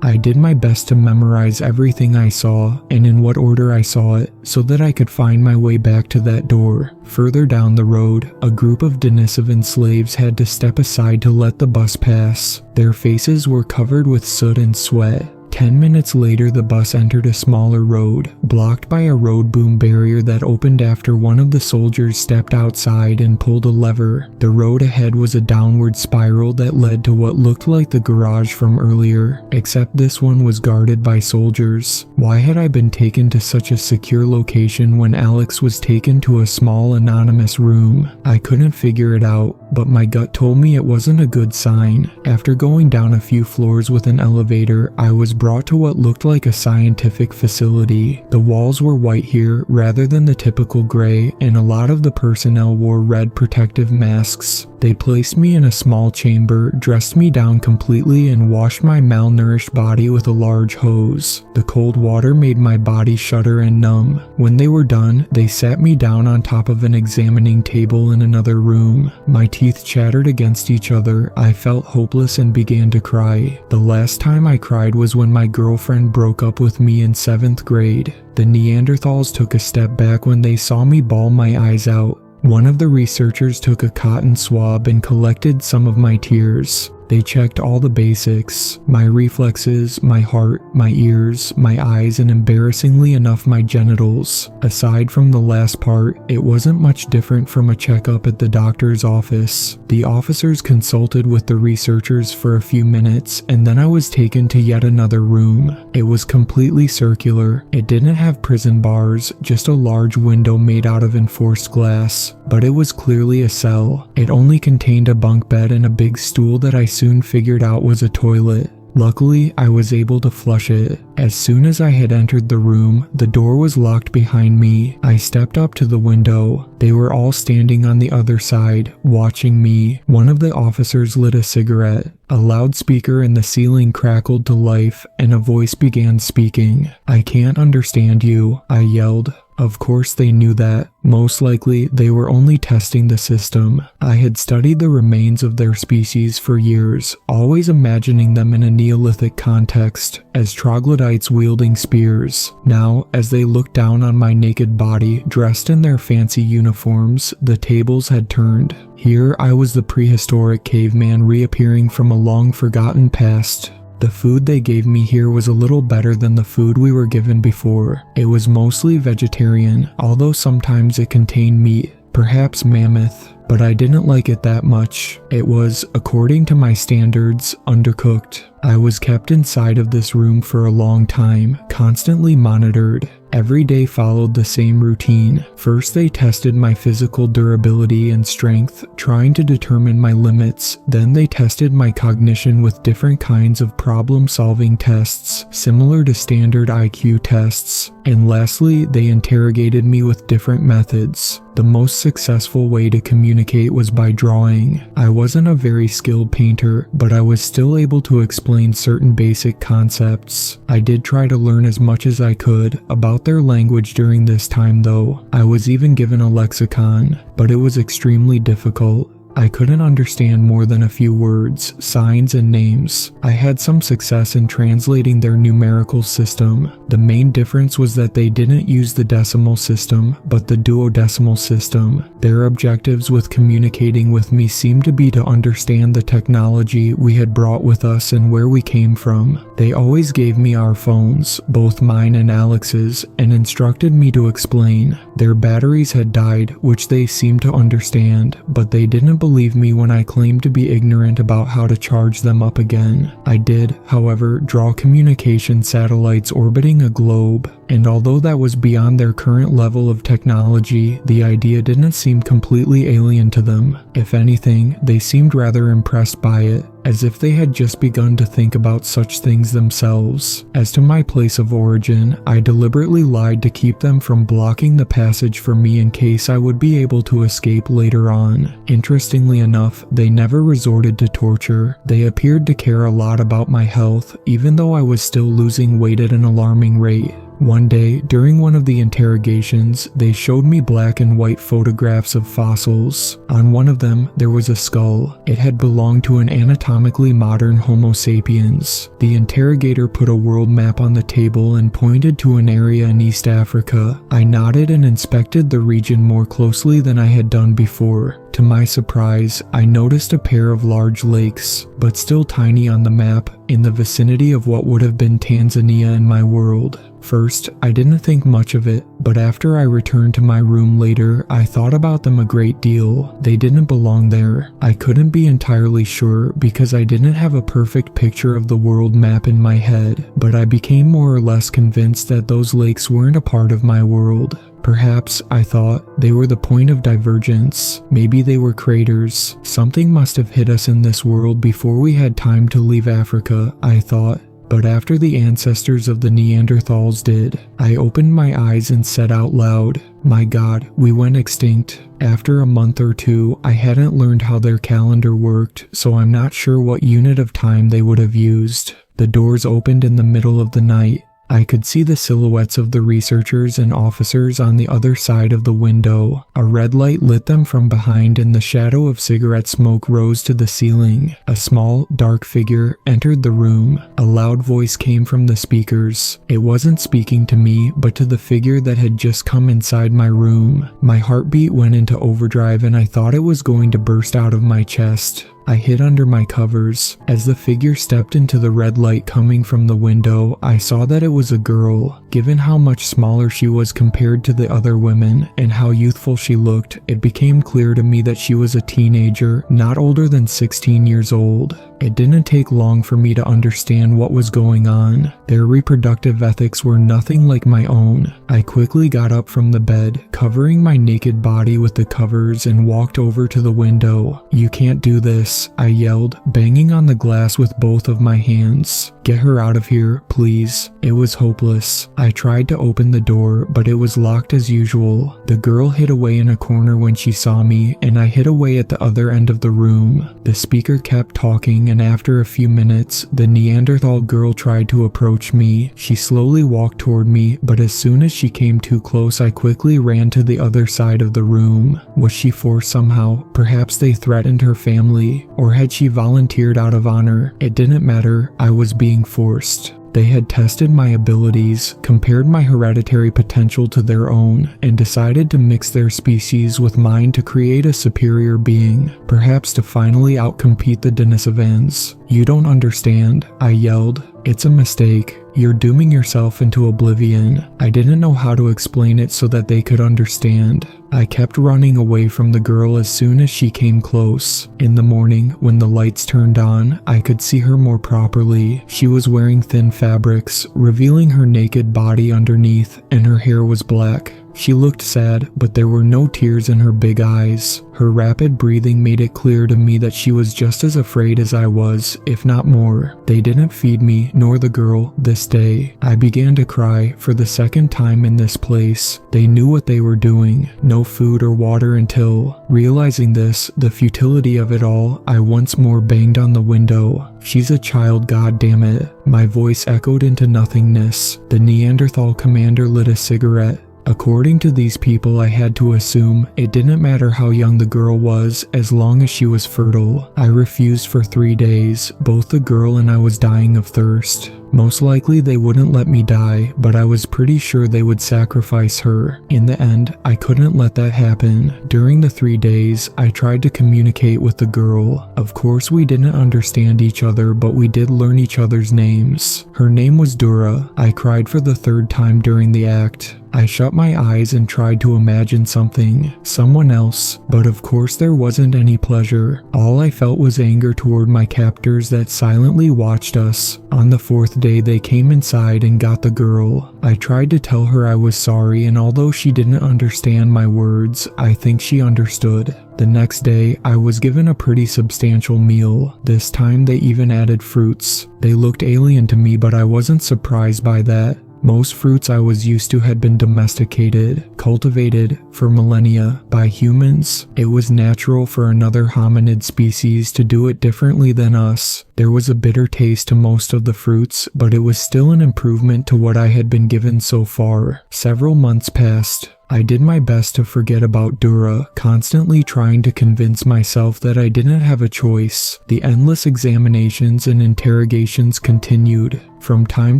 I did my best to memorize everything I saw and in what order I saw it so that I could find my way back to that door. Further down the road, a group of Denisovan slaves had to step aside to let the bus pass. Their faces were covered with soot and sweat. 10 minutes later, the bus entered a smaller road, blocked by a road boom barrier that opened after one of the soldiers stepped outside and pulled a lever. The road ahead was a downward spiral that led to what looked like the garage from earlier, except this one was guarded by soldiers. Why had I been taken to such a secure location when Alex was taken to a small anonymous room? I couldn't figure it out, but my gut told me it wasn't a good sign. After going down a few floors with an elevator, I was brought to what looked like a scientific facility. The walls were white here rather than the typical gray, and a lot of the personnel wore red protective masks. They placed me in a small chamber, dressed me down completely, and washed my malnourished body with a large hose. The cold water made my body shudder and numb. When they were done, they sat me down on top of an examining table in another room. My teeth chattered against each other. I felt hopeless and began to cry. The last time I cried was when my girlfriend broke up with me in 7th grade. The Neanderthals took a step back when they saw me bawl my eyes out. One of the researchers took a cotton swab and collected some of my tears. They checked all the basics, my reflexes, my heart, my ears, my eyes, and embarrassingly enough my genitals. Aside from the last part, it wasn't much different from a checkup at the doctor's office. The officers consulted with the researchers for a few minutes, and then I was taken to yet another room. It was completely circular. It didn't have prison bars, just a large window made out of enforced glass. But it was clearly a cell. It only contained a bunk bed and a big stool that I soon figured out was a toilet. Luckily, I was able to flush it. As soon as I had entered the room, the door was locked behind me. I stepped up to the window. They were all standing on the other side, watching me. One of the officers lit a cigarette. A loudspeaker in the ceiling crackled to life, and a voice began speaking. "I can't understand you," I yelled. Of course they knew that. Most likely, they were only testing the system. I had studied the remains of their species for years, always imagining them in a Neolithic context, as troglodytes wielding spears. Now, as they looked down on my naked body, dressed in their fancy uniforms, the tables had turned. Here I was the prehistoric caveman reappearing from a long-forgotten past. The food they gave me here was a little better than the food we were given before. It was mostly vegetarian, although sometimes it contained meat, perhaps mammoth, but I didn't like it that much. It was, according to my standards, undercooked. I was kept inside of this room for a long time, constantly monitored. Every day followed the same routine. First they tested my physical durability and strength, trying to determine my limits. Then they tested my cognition with different kinds of problem-solving tests, similar to standard IQ tests. And lastly, they interrogated me with different methods. The most successful way to communicate was by drawing. I wasn't a very skilled painter, but I was still able to explain explain certain basic concepts. I did try to learn as much as I could about their language during this time though. I was even given a lexicon, but it was extremely difficult. I couldn't understand more than a few words, signs, and names. I had some success in translating their numerical system. The main difference was that they didn't use the decimal system, but the duodecimal system. Their objectives with communicating with me seemed to be to understand the technology we had brought with us and where we came from. They always gave me our phones, both mine and Alex's, and instructed me to explain. Their batteries had died, which they seemed to understand, but they didn't believe me when I claimed to be ignorant about how to charge them up again. I did, however, draw communication satellites orbiting a globe, and although that was beyond their current level of technology, the idea didn't seem completely alien to them. If anything, they seemed rather impressed by it, as if they had just begun to think about such things themselves. As to my place of origin, I deliberately lied to keep them from blocking the passage for me in case I would be able to escape later on. Interestingly enough, they never resorted to torture. They appeared to care a lot about my health, even though I was still losing weight at an alarming rate. One day, during one of the interrogations, they showed me black and white photographs of fossils. On one of them, there was a skull. It had belonged to an anatomically modern Homo sapiens. The interrogator put a world map on the table and pointed to an area in East Africa. I nodded and inspected the region more closely than I had done before. To my surprise, I noticed a pair of large lakes, but still tiny on the map, in the vicinity of what would have been Tanzania in my world. First, I didn't think much of it, but after I returned to my room later, I thought about them a great deal. They didn't belong there. I couldn't be entirely sure because I didn't have a perfect picture of the world map in my head, but I became more or less convinced that those lakes weren't a part of my world. Perhaps, I thought, they were the point of divergence. Maybe they were craters. Something must have hit us in this world before we had time to leave Africa, I thought. But after the ancestors of the Neanderthals did, I opened my eyes and said out loud, "My God, we went extinct." After a month or two, I hadn't learned how their calendar worked, so I'm not sure what unit of time they would have used. The doors opened in the middle of the night. I could see the silhouettes of the researchers and officers on the other side of the window. A red light lit them from behind and the shadow of cigarette smoke rose to the ceiling. A small, dark figure entered the room. A loud voice came from the speakers. It wasn't speaking to me, but to the figure that had just come inside my room. My heartbeat went into overdrive and I thought it was going to burst out of my chest. I hid under my covers. As the figure stepped into the red light coming from the window, I saw that it was a girl. Given how much smaller she was compared to the other women, and how youthful she looked, it became clear to me that she was a teenager, not older than 16 years old. It didn't take long for me to understand what was going on. Their reproductive ethics were nothing like my own. I quickly got up from the bed, covering my naked body with the covers, and walked over to the window. "You can't do this," I yelled, banging on the glass with both of my hands. "Get her out of here, please." It was hopeless. I tried to open the door, but it was locked as usual. The girl hid away in a corner when she saw me, and I hid away at the other end of the room. The speaker kept talking, and after a few minutes, the Neanderthal girl tried to approach me. She slowly walked toward me, but as soon as she came too close, I quickly ran to the other side of the room. Was she forced somehow? Perhaps they threatened her family, or had she volunteered out of honor? It didn't matter. I was being forced. They had tested my abilities, compared my hereditary potential to their own, and decided to mix their species with mine to create a superior being, perhaps to finally outcompete the Denisovans. "You don't understand," I yelled. "It's a mistake. You're dooming yourself into oblivion." I didn't know how to explain it so that they could understand. I kept running away from the girl as soon as she came close. In the morning, when the lights turned on, I could see her more properly. She was wearing thin fabrics, revealing her naked body underneath, and her hair was black. She looked sad, but there were no tears in her big eyes. Her rapid breathing made it clear to me that she was just as afraid as I was, if not more. They didn't feed me, nor the girl, this day. I began to cry for the second time in this place. They knew what they were doing. No food or water until, realizing this, the futility of it all, I once more banged on the window. She's a child, goddammit. My voice echoed into nothingness. The Neanderthal commander lit a cigarette. According to these people, I had to assume it didn't matter how young the girl was as long as she was fertile. I refused for 3 days. Both the girl and I was dying of thirst. Most likely they wouldn't let me die, but I was pretty sure they would sacrifice her. In the end, I couldn't let that happen. During the 3 days, I tried to communicate with the girl. Of course, we didn't understand each other, but we did learn each other's names. Her name was Dura. I cried for the 3rd time during the act. I shut my eyes and tried to imagine something, someone else, but of course there wasn't any pleasure. All I felt was anger toward my captors that silently watched us. On the 4th day, they came inside and got the girl. I tried to tell her I was sorry, and although she didn't understand my words, I think she understood. The next day, I was given a pretty substantial meal. This time they even added fruits. They looked alien to me, but I wasn't surprised by that. Most fruits I was used to had been domesticated, cultivated for millennia by humans. It was natural for another hominid species to do it differently than us. There was a bitter taste to most of the fruits, but it was still an improvement to what I had been given so far. Several months passed. I did my best to forget about Dura, constantly trying to convince myself that I didn't have a choice. The endless examinations and interrogations continued. From time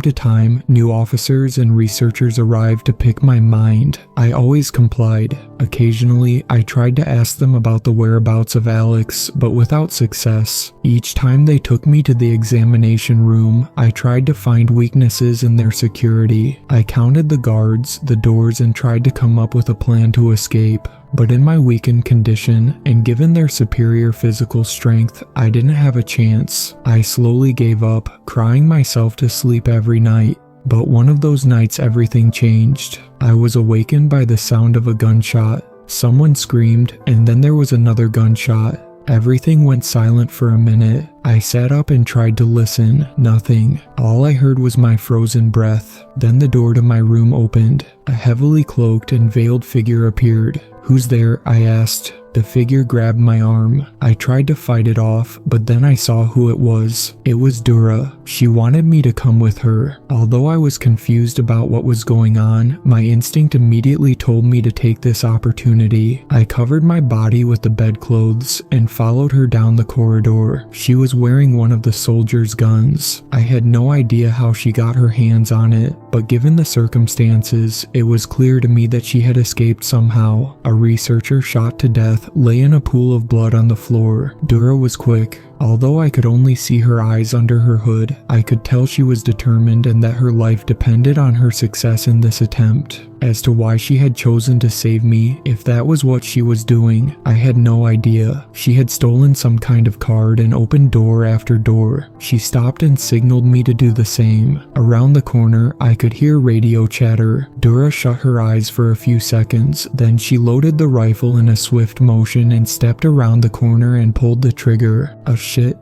to time, new officers and researchers arrived to pick my mind. I always complied. Occasionally, I tried to ask them about the whereabouts of Alex, but without success. Each time they took me to the examination room, I tried to find weaknesses in their security. I counted the guards, the doors, and tried to come up with a plan to escape. But in my weakened condition, and given their superior physical strength, I didn't have a chance. I slowly gave up, crying myself to sleep every night. But one of those nights everything changed. I was awakened by the sound of a gunshot. Someone screamed, and then there was another gunshot. Everything went silent for a minute. I sat up and tried to listen. Nothing. All I heard was my frozen breath. Then the door to my room opened. A heavily cloaked and veiled figure appeared. "Who's there?" I asked. The figure grabbed my arm. I tried to fight it off, but then I saw who it was. It was Dura. She wanted me to come with her. Although I was confused about what was going on, my instinct immediately told me to take this opportunity. I covered my body with the bedclothes and followed her down the corridor. She was wearing one of the soldiers' guns. I had no idea how she got her hands on it, but given the circumstances, it was clear to me that she had escaped somehow. A researcher shot to death lay in a pool of blood on the floor. Dura was quick. Although I could only see her eyes under her hood, I could tell she was determined and that her life depended on her success in this attempt. As to why she had chosen to save me, if that was what she was doing, I had no idea. She had stolen some kind of card and opened door after door. She stopped and signaled me to do the same. Around the corner, I could hear radio chatter. Dura shut her eyes for a few seconds, then she loaded the rifle in a swift motion and stepped around the corner and pulled the trigger. A shit.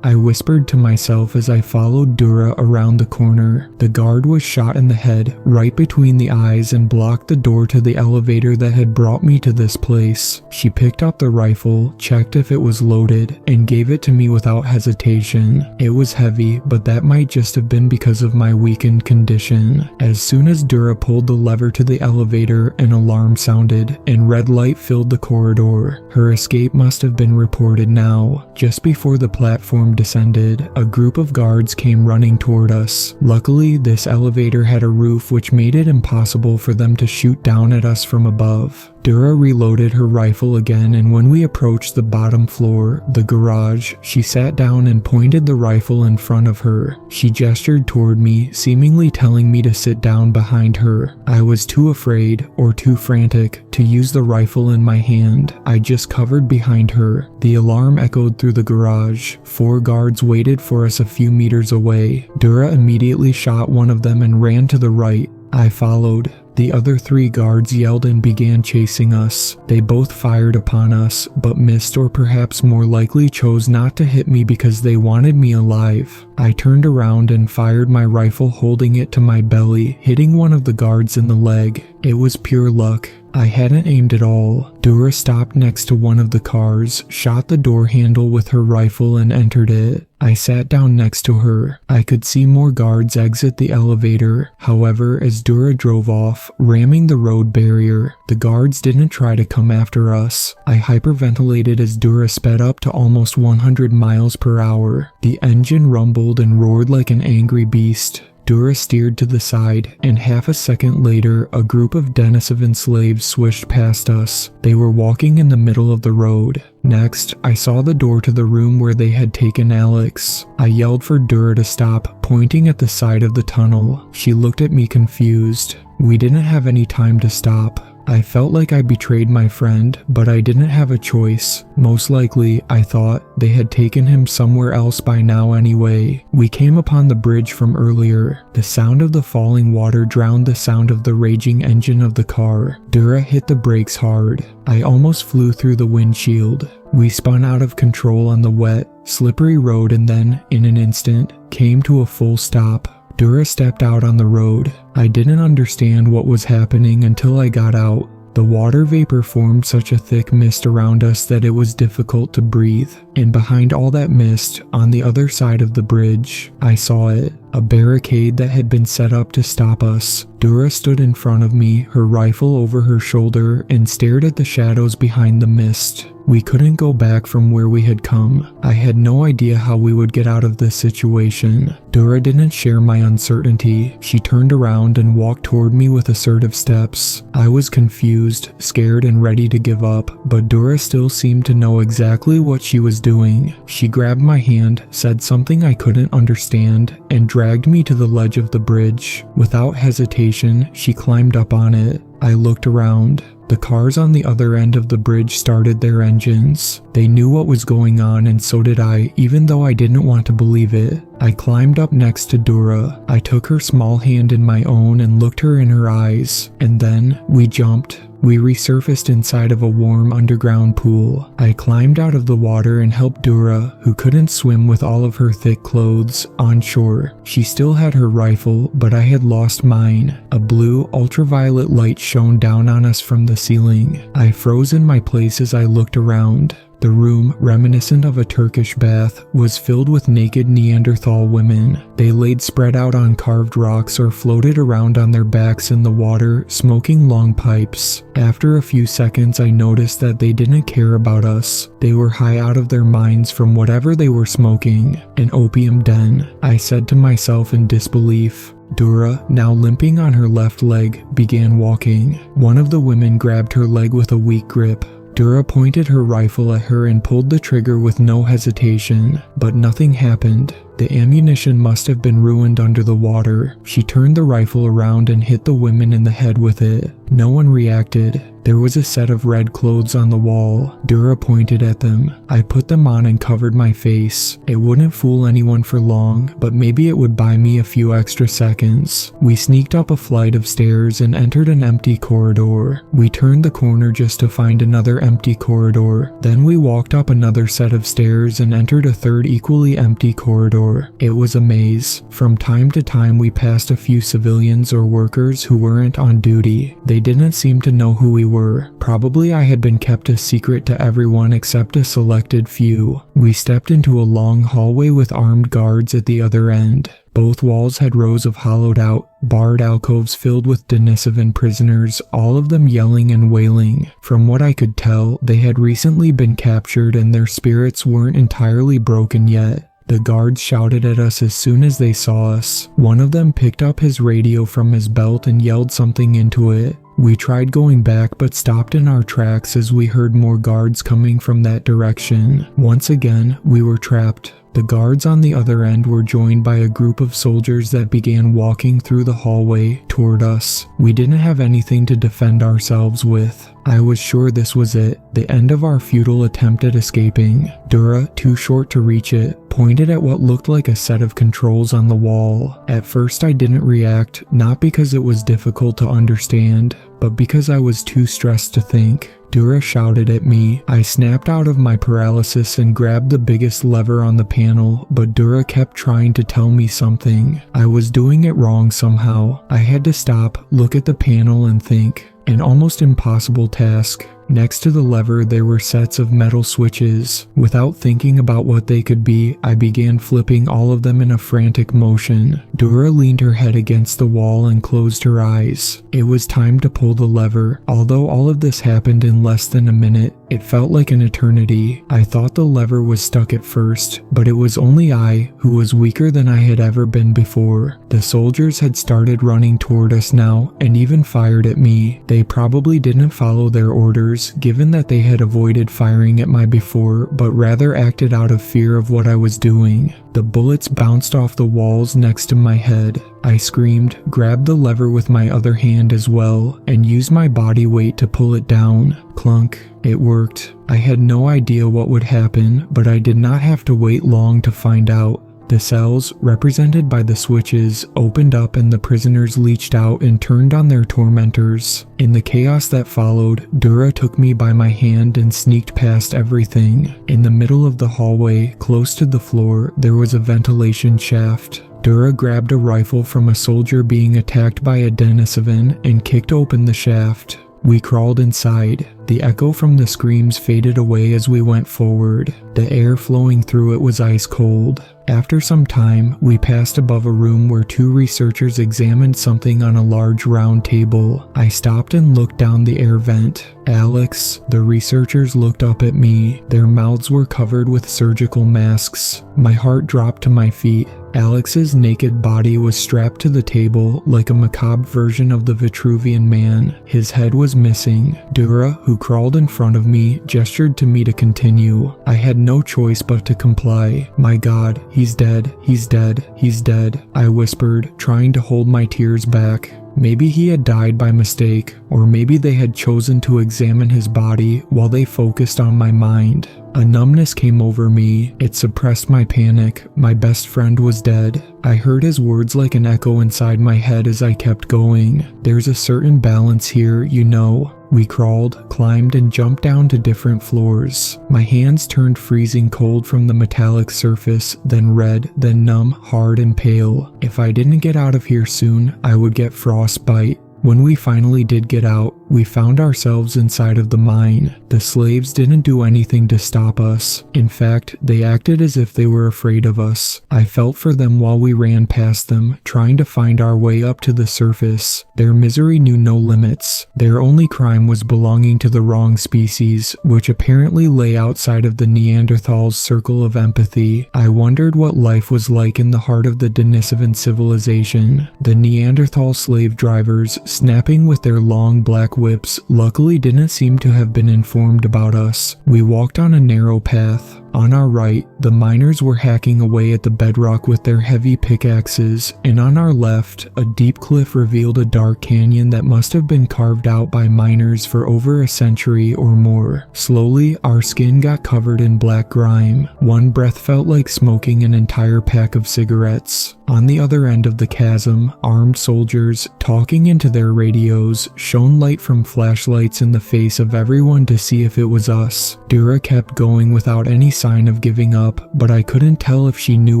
I whispered to myself as I followed Dura around the corner. The guard was shot in the head, right between the eyes, and blocked the door to the elevator that had brought me to this place. She picked up the rifle, checked if it was loaded, and gave it to me without hesitation. It was heavy, but that might just have been because of my weakened condition. As soon as Dura pulled the lever to the elevator, an alarm sounded, and red light filled the corridor. Her escape must have been reported now. Just before the platform descended, a group of guards came running toward us. Luckily, this elevator had a roof which made it impossible for them to shoot down at us from above. Dura reloaded her rifle again, and when we approached the bottom floor, the garage, she sat down and pointed the rifle in front of her. She gestured toward me, seemingly telling me to sit down behind her. I was too afraid, or too frantic, to use the rifle in my hand. I just covered behind her. The alarm echoed through the garage. 4 guards waited for us a few meters away. Dura immediately shot one of them and ran to the right. I followed. The other 3 guards yelled and began chasing us. They both fired upon us, but missed, or perhaps more likely chose not to hit me because they wanted me alive. I turned around and fired my rifle, holding it to my belly, hitting one of the guards in the leg. It was pure luck. I hadn't aimed at all. Dura stopped next to one of the cars, shot the door handle with her rifle and entered it. I sat down next to her. I could see more guards exit the elevator. However, as Dura drove off, ramming the road barrier, the guards didn't try to come after us. I hyperventilated as Dura sped up to almost 100 miles per hour. The engine rumbled and roared like an angry beast. Dura steered to the side, and half a second later, a group of Denisovan slaves swished past us. They were walking in the middle of the road. Next, I saw the door to the room where they had taken Alex. I yelled for Dura to stop, pointing at the side of the tunnel. She looked at me confused. We didn't have any time to stop. I felt like I betrayed my friend, but I didn't have a choice. Most likely, I thought, they had taken him somewhere else by now anyway. We came upon the bridge from earlier. The sound of the falling water drowned the sound of the raging engine of the car. Dura hit the brakes hard. I almost flew through the windshield. We spun out of control on the wet, slippery road and then, in an instant, came to a full stop. Dura stepped out on the road. I didn't understand what was happening until I got out. The water vapor formed such a thick mist around us that it was difficult to breathe. And behind all that mist, on the other side of the bridge, I saw it, a barricade that had been set up to stop us. Dura stood in front of me, her rifle over her shoulder, and stared at the shadows behind the mist. We couldn't go back from where we had come. I had no idea how we would get out of this situation. Dura didn't share my uncertainty. She turned around and walked toward me with assertive steps. I was confused, scared, and ready to give up, but Dura still seemed to know exactly what she was doing. She grabbed my hand, said something I couldn't understand, and dragged me to the ledge of the bridge. Without hesitation, she climbed up on it. I looked around. The cars on the other end of the bridge started their engines. They knew what was going on, and so did I, even though I didn't want to believe it. I climbed up next to Dura. I took her small hand in my own and looked her in her eyes, and then we jumped. We resurfaced inside of a warm underground pool. I climbed out of the water and helped Dura, who couldn't swim with all of her thick clothes, on shore. She still had her rifle, but I had lost mine. A blue, ultraviolet light shone down on us from the ceiling. I froze in my place as I looked around. The room, reminiscent of a Turkish bath, was filled with naked Neanderthal women. They laid spread out on carved rocks or floated around on their backs in the water, smoking long pipes. After a few seconds, I noticed that they didn't care about us. They were high out of their minds from whatever they were smoking. An opium den, I said to myself in disbelief. Dura, now limping on her left leg, began walking. One of the women grabbed her leg with a weak grip. Dura pointed her rifle at her and pulled the trigger with no hesitation, but nothing happened. The ammunition must have been ruined under the water. She turned the rifle around and hit the women in the head with it. No one reacted. There was a set of red clothes on the wall. Dura pointed at them. I put them on and covered my face. It wouldn't fool anyone for long, but maybe it would buy me a few extra seconds. We sneaked up a flight of stairs and entered an empty corridor. We turned the corner just to find another empty corridor. Then we walked up another set of stairs and entered a third equally empty corridor. It was a maze. From time to time we passed a few civilians or workers who weren't on duty. They didn't seem to know who we were. Probably I had been kept a secret to everyone except a selected few. We stepped into a long hallway with armed guards at the other end. Both walls had rows of hollowed out, barred alcoves filled with Denisovan prisoners, all of them yelling and wailing. From what I could tell, they had recently been captured and their spirits weren't entirely broken yet. The guards shouted at us as soon as they saw us. One of them picked up his radio from his belt and yelled something into it. We tried going back but stopped in our tracks as we heard more guards coming from that direction. Once again, we were trapped. The guards on the other end were joined by a group of soldiers that began walking through the hallway toward us. We didn't have anything to defend ourselves with. I was sure this was it, the end of our futile attempt at escaping. Dura, too short to reach it, pointed at what looked like a set of controls on the wall. At first I didn't react, not because it was difficult to understand, but because I was too stressed to think. Dura shouted at me. I snapped out of my paralysis and grabbed the biggest lever on the panel, but Dura kept trying to tell me something. I was doing it wrong somehow. I had to stop, look at the panel and think. An almost impossible task. Next to the lever there were sets of metal switches. Without thinking about what they could be, I began flipping all of them in a frantic motion. Dura leaned her head against the wall and closed her eyes. It was time to pull the lever. Although all of this happened in less than a minute, it felt like an eternity. I thought the lever was stuck at first, but it was only I who was weaker than I had ever been before. The soldiers had started running toward us now and even fired at me. They probably didn't follow their orders, given that they had avoided firing at me before, but rather acted out of fear of what I was doing. The bullets bounced off the walls next to my head. I screamed, grabbed the lever with my other hand as well, and used my body weight to pull it down. Clunk. It worked. I had no idea what would happen, but I did not have to wait long to find out. The cells, represented by the switches, opened up and the prisoners leached out and turned on their tormentors. In the chaos that followed, Dura took me by my hand and sneaked past everything. In the middle of the hallway, close to the floor, there was a ventilation shaft. Dura grabbed a rifle from a soldier being attacked by a Denisovan and kicked open the shaft. We crawled inside. The echo from the screams faded away as we went forward. The air flowing through it was ice cold. After some time, we passed above a room where two researchers examined something on a large round table. I stopped and looked down the air vent. Alex, the researchers looked up at me. Their mouths were covered with surgical masks. My heart dropped to my feet. Alex's naked body was strapped to the table like a macabre version of the Vitruvian Man. His head was missing. Dura, who crawled in front of me, gestured to me to continue. I had no choice but to comply. My God, he's dead, he's dead, he's dead, I whispered, trying to hold my tears back. Maybe he had died by mistake, or maybe they had chosen to examine his body while they focused on my mind. A numbness came over me. It suppressed my panic. My best friend was dead. I heard his words like an echo inside my head as I kept going. There's a certain balance here, you know. We crawled, climbed, and jumped down to different floors. My hands turned freezing cold from the metallic surface, then red, then numb, hard, and pale. If I didn't get out of here soon, I would get frostbite. When we finally did get out, we found ourselves inside of the mine. The slaves didn't do anything to stop us. In fact, they acted as if they were afraid of us. I felt for them while we ran past them, trying to find our way up to the surface. Their misery knew no limits. Their only crime was belonging to the wrong species, which apparently lay outside of the Neanderthals' circle of empathy. I wondered what life was like in the heart of the Denisovan civilization. The Neanderthal slave drivers, snapping with their long black whips, luckily didn't seem to have been informed about us. We walked on a narrow path. On our right, the miners were hacking away at the bedrock with their heavy pickaxes, and on our left, a deep cliff revealed a dark canyon that must have been carved out by miners for over a century or more. Slowly, our skin got covered in black grime. One breath felt like smoking an entire pack of cigarettes. On the other end of the chasm, armed soldiers, talking into their radios, shone light from flashlights in the face of everyone to see if it was us. Dura kept going without any sign of giving up, but I couldn't tell if she knew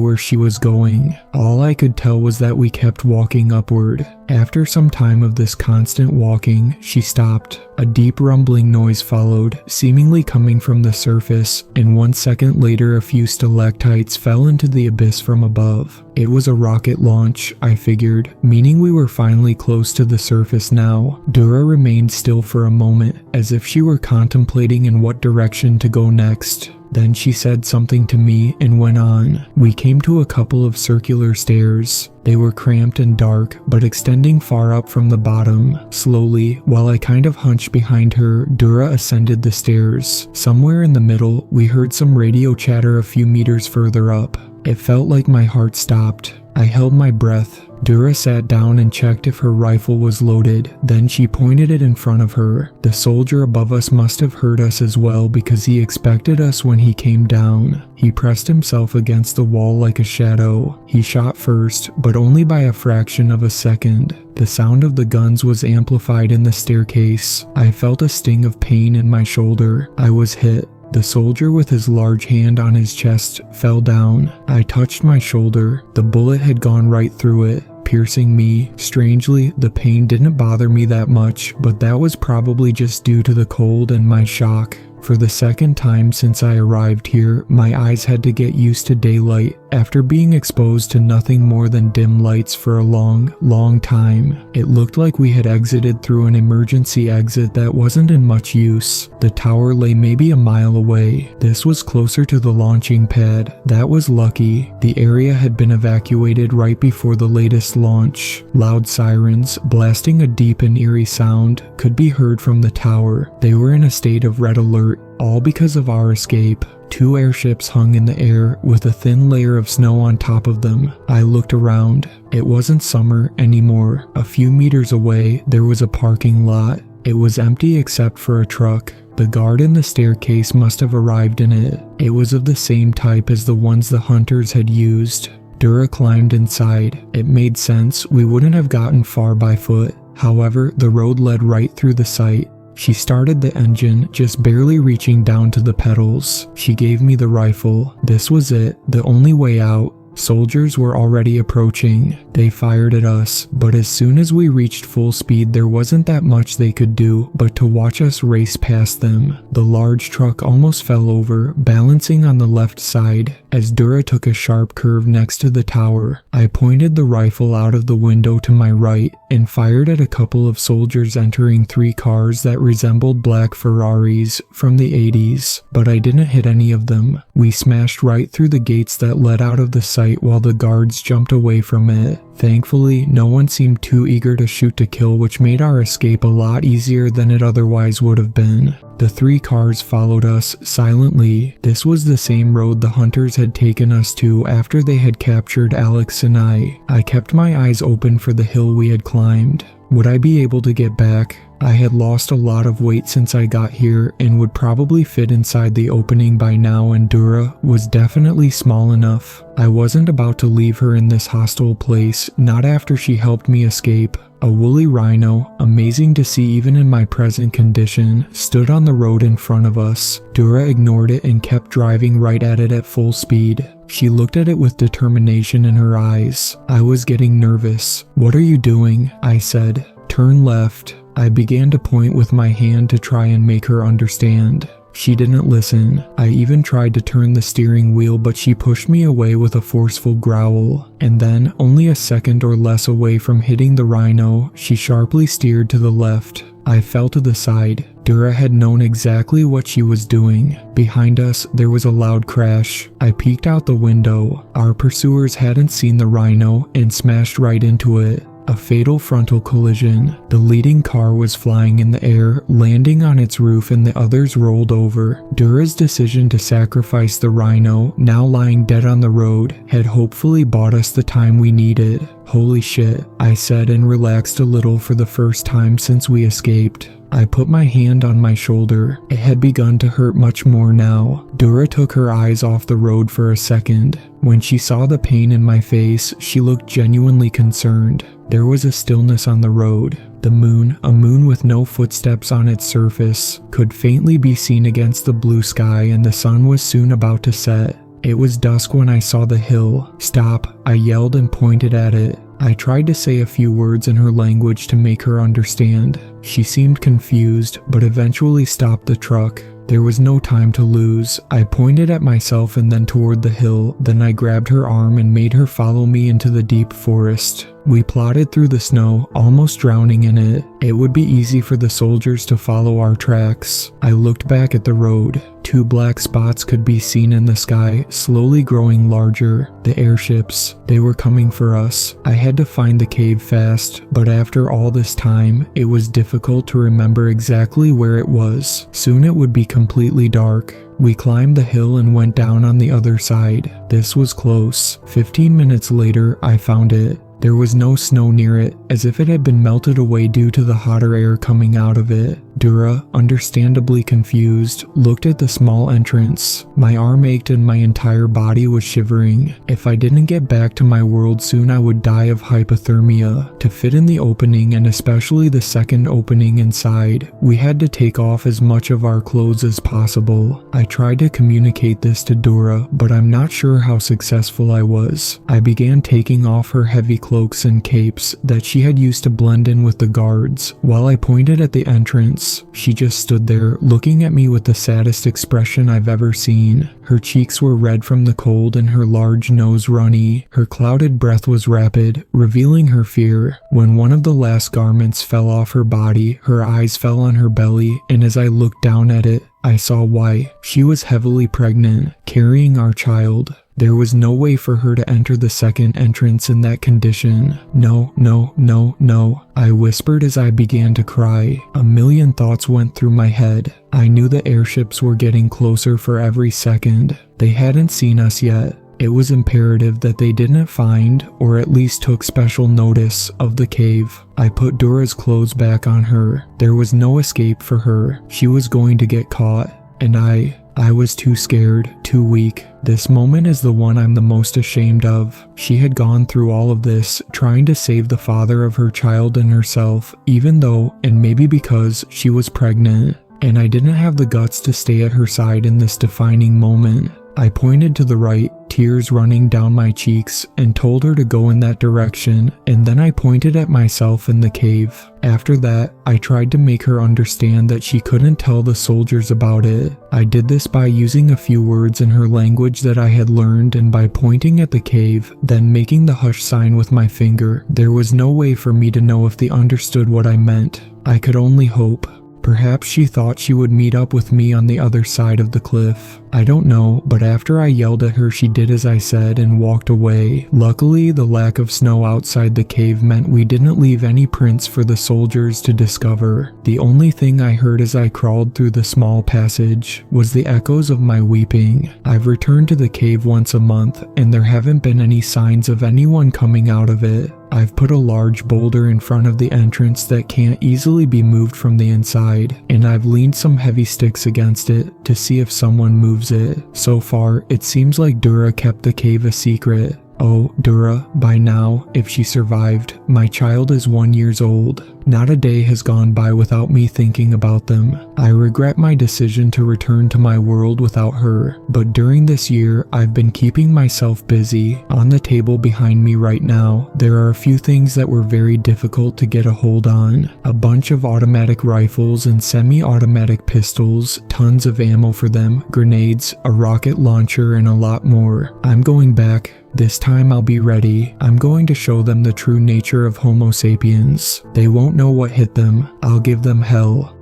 where she was going. All I could tell was that we kept walking upward. After some time of this constant walking, she stopped. A deep rumbling noise followed, seemingly coming from the surface, and 1 second later a few stalactites fell into the abyss from above. It was a rocket launch, I figured, meaning we were finally close to the surface now. Dura remained still for a moment, as if she were contemplating in what direction to go next. Then she said something to me and went on. We came to a couple of circular stairs. They were cramped and dark, but extending far up from the bottom. Slowly, while I kind of hunched behind her, Dura ascended the stairs. Somewhere in the middle, we heard some radio chatter a few meters further up. It felt like my heart stopped. I held my breath. Dura sat down and checked if her rifle was loaded. Then she pointed it in front of her. The soldier above us must have heard us as well because he expected us when he came down. He pressed himself against the wall like a shadow. He shot first, but only by a fraction of a second. The sound of the guns was amplified in the staircase. I felt a sting of pain in my shoulder. I was hit. The soldier with his large hand on his chest fell down. I touched my shoulder. The bullet had gone right through it, piercing me. Strangely, the pain didn't bother me that much, but that was probably just due to the cold and my shock. For the second time since I arrived here, my eyes had to get used to daylight after being exposed to nothing more than dim lights for a long time. It looked like we had exited through an emergency exit that wasn't in much use. The tower lay maybe a mile away. This was closer to the launching pad. That was lucky. The area had been evacuated right before the latest launch. Loud sirens, blasting a deep and eerie sound, could be heard from the tower. They were in a state of red alert, all because of our escape. 2 airships hung in the air with a thin layer of snow on top of them. I looked around. It wasn't summer anymore. A few meters away, there was a parking lot. It was empty except for a truck. The guard in the staircase must have arrived in it. It was of the same type as the ones the hunters had used. Dura climbed inside. It made sense. We wouldn't have gotten far by foot. However, the road led right through the site. She started the engine, just barely reaching down to the pedals. She gave me the rifle. This was it, the only way out. Soldiers were already approaching. They fired at us, but as soon as we reached full speed, there wasn't that much they could do but to watch us race past them. The large truck almost fell over, balancing on the left side, as Dura took a sharp curve next to the tower. I pointed the rifle out of the window to my right and fired at a couple of soldiers entering 3 cars that resembled black Ferraris from the 80s, but I didn't hit any of them. We smashed right through the gates that led out of the site while the guards jumped away from it. Thankfully, no one seemed too eager to shoot to kill, which made our escape a lot easier than it otherwise would have been. The 3 cars followed us silently. This was the same road the hunters had taken us to after they had captured Alex and I. I kept my eyes open for the hill we had climbed. Would I be able to get back? I had lost a lot of weight since I got here and would probably fit inside the opening by now, and Dura was definitely small enough. I wasn't about to leave her in this hostile place, not after she helped me escape. A woolly rhino, amazing to see even in my present condition, stood on the road in front of us. Dura ignored it and kept driving right at it at full speed. She looked at it with determination in her eyes. I was getting nervous. "What are you doing?" I said. "Turn left." I began to point with my hand to try and make her understand. She didn't listen. I even tried to turn the steering wheel, but she pushed me away with a forceful growl. And then, only a second or less away from hitting the rhino, she sharply steered to the left. I fell to the side. Dura had known exactly what she was doing. Behind us, there was a loud crash. I peeked out the window. Our pursuers hadn't seen the rhino and smashed right into it. A fatal frontal collision. The leading car was flying in the air, landing on its roof, and the others rolled over. Dura's decision to sacrifice the rhino, now lying dead on the road, had hopefully bought us the time we needed. "Holy shit," I said and relaxed a little for the first time since we escaped. I put my hand on my shoulder. It had begun to hurt much more now. Dura took her eyes off the road for a second. When she saw the pain in my face, she looked genuinely concerned. There was a stillness on the road. The moon, a moon with no footsteps on its surface, could faintly be seen against the blue sky, and the sun was soon about to set. It was dusk when I saw the hill. "Stop," I yelled and pointed at it. I tried to say a few words in her language to make her understand. She seemed confused, but eventually stopped the truck. There was no time to lose. I pointed at myself and then toward the hill, then I grabbed her arm and made her follow me into the deep forest. We plodded through the snow, almost drowning in it. It would be easy for the soldiers to follow our tracks. I looked back at the road. 2 black spots could be seen in the sky, slowly growing larger. The airships, they were coming for us. I had to find the cave fast, but after all this time, it was difficult to remember exactly where it was. Soon it would be completely dark. We climbed the hill and went down on the other side. This was close. 15 minutes later, I found it. There was no snow near it, as if it had been melted away due to the hotter air coming out of it. Dura, understandably confused, looked at the small entrance. My arm ached and my entire body was shivering. If I didn't get back to my world soon, I would die of hypothermia. To fit in the opening, and especially the second opening inside, we had to take off as much of our clothes as possible. I tried to communicate this to Dura, but I'm not sure how successful I was. I began taking off her heavy cloaks and capes that she had used to blend in with the guards. While I pointed at the entrance, she just stood there, looking at me with the saddest expression I've ever seen. Her cheeks were red from the cold and her large nose runny. Her clouded breath was rapid, revealing her fear. When one of the last garments fell off her body, her eyes fell on her belly, and as I looked down at it, I saw why. She was heavily pregnant, carrying our child. There was no way for her to enter the second entrance in that condition. No, no, no, no, I whispered as I began to cry. A million thoughts went through my head. I knew the airships were getting closer for every second. They hadn't seen us yet. It was imperative that they didn't find, or at least took special notice, of the cave. I put Dura's clothes back on her. There was no escape for her. She was going to get caught, and I was too scared, too weak. This moment is the one I'm the most ashamed of. She had gone through all of this, trying to save the father of her child and herself, even though, and maybe because, she was pregnant. And I didn't have the guts to stay at her side in this defining moment. I pointed to the right, tears running down my cheeks, and told her to go in that direction, and then I pointed at myself in the cave. After that, I tried to make her understand that she couldn't tell the soldiers about it. I did this by using a few words in her language that I had learned and by pointing at the cave, then making the hush sign with my finger. There was no way for me to know if they understood what I meant. I could only hope. Perhaps she thought she would meet up with me on the other side of the cliff. I don't know, but after I yelled at her, she did as I said and walked away. Luckily, the lack of snow outside the cave meant we didn't leave any prints for the soldiers to discover. The only thing I heard as I crawled through the small passage was the echoes of my weeping. I've returned to the cave once a month, and there haven't been any signs of anyone coming out of it. I've put a large boulder in front of the entrance that can't easily be moved from the inside, and I've leaned some heavy sticks against it to see if someone moves it. So far, it seems like Dura kept the cave a secret. Oh, Dura, by now, if she survived, my child is 1 year old. Not a day has gone by without me thinking about them. I regret my decision to return to my world without her, but during this year, I've been keeping myself busy. On the table behind me right now, there are a few things that were very difficult to get a hold on. A bunch of automatic rifles and semi-automatic pistols, tons of ammo for them, grenades, a rocket launcher, and a lot more. I'm going back. This time I'll be ready. I'm going to show them the true nature of Homo sapiens. They won't know what hit them. I'll give them hell.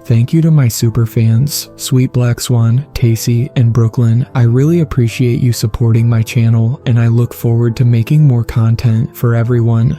Thank you to my super fans, Sweet Black Swan, Tacy, and Brooklyn. I really appreciate you supporting my channel, and I look forward to making more content for everyone.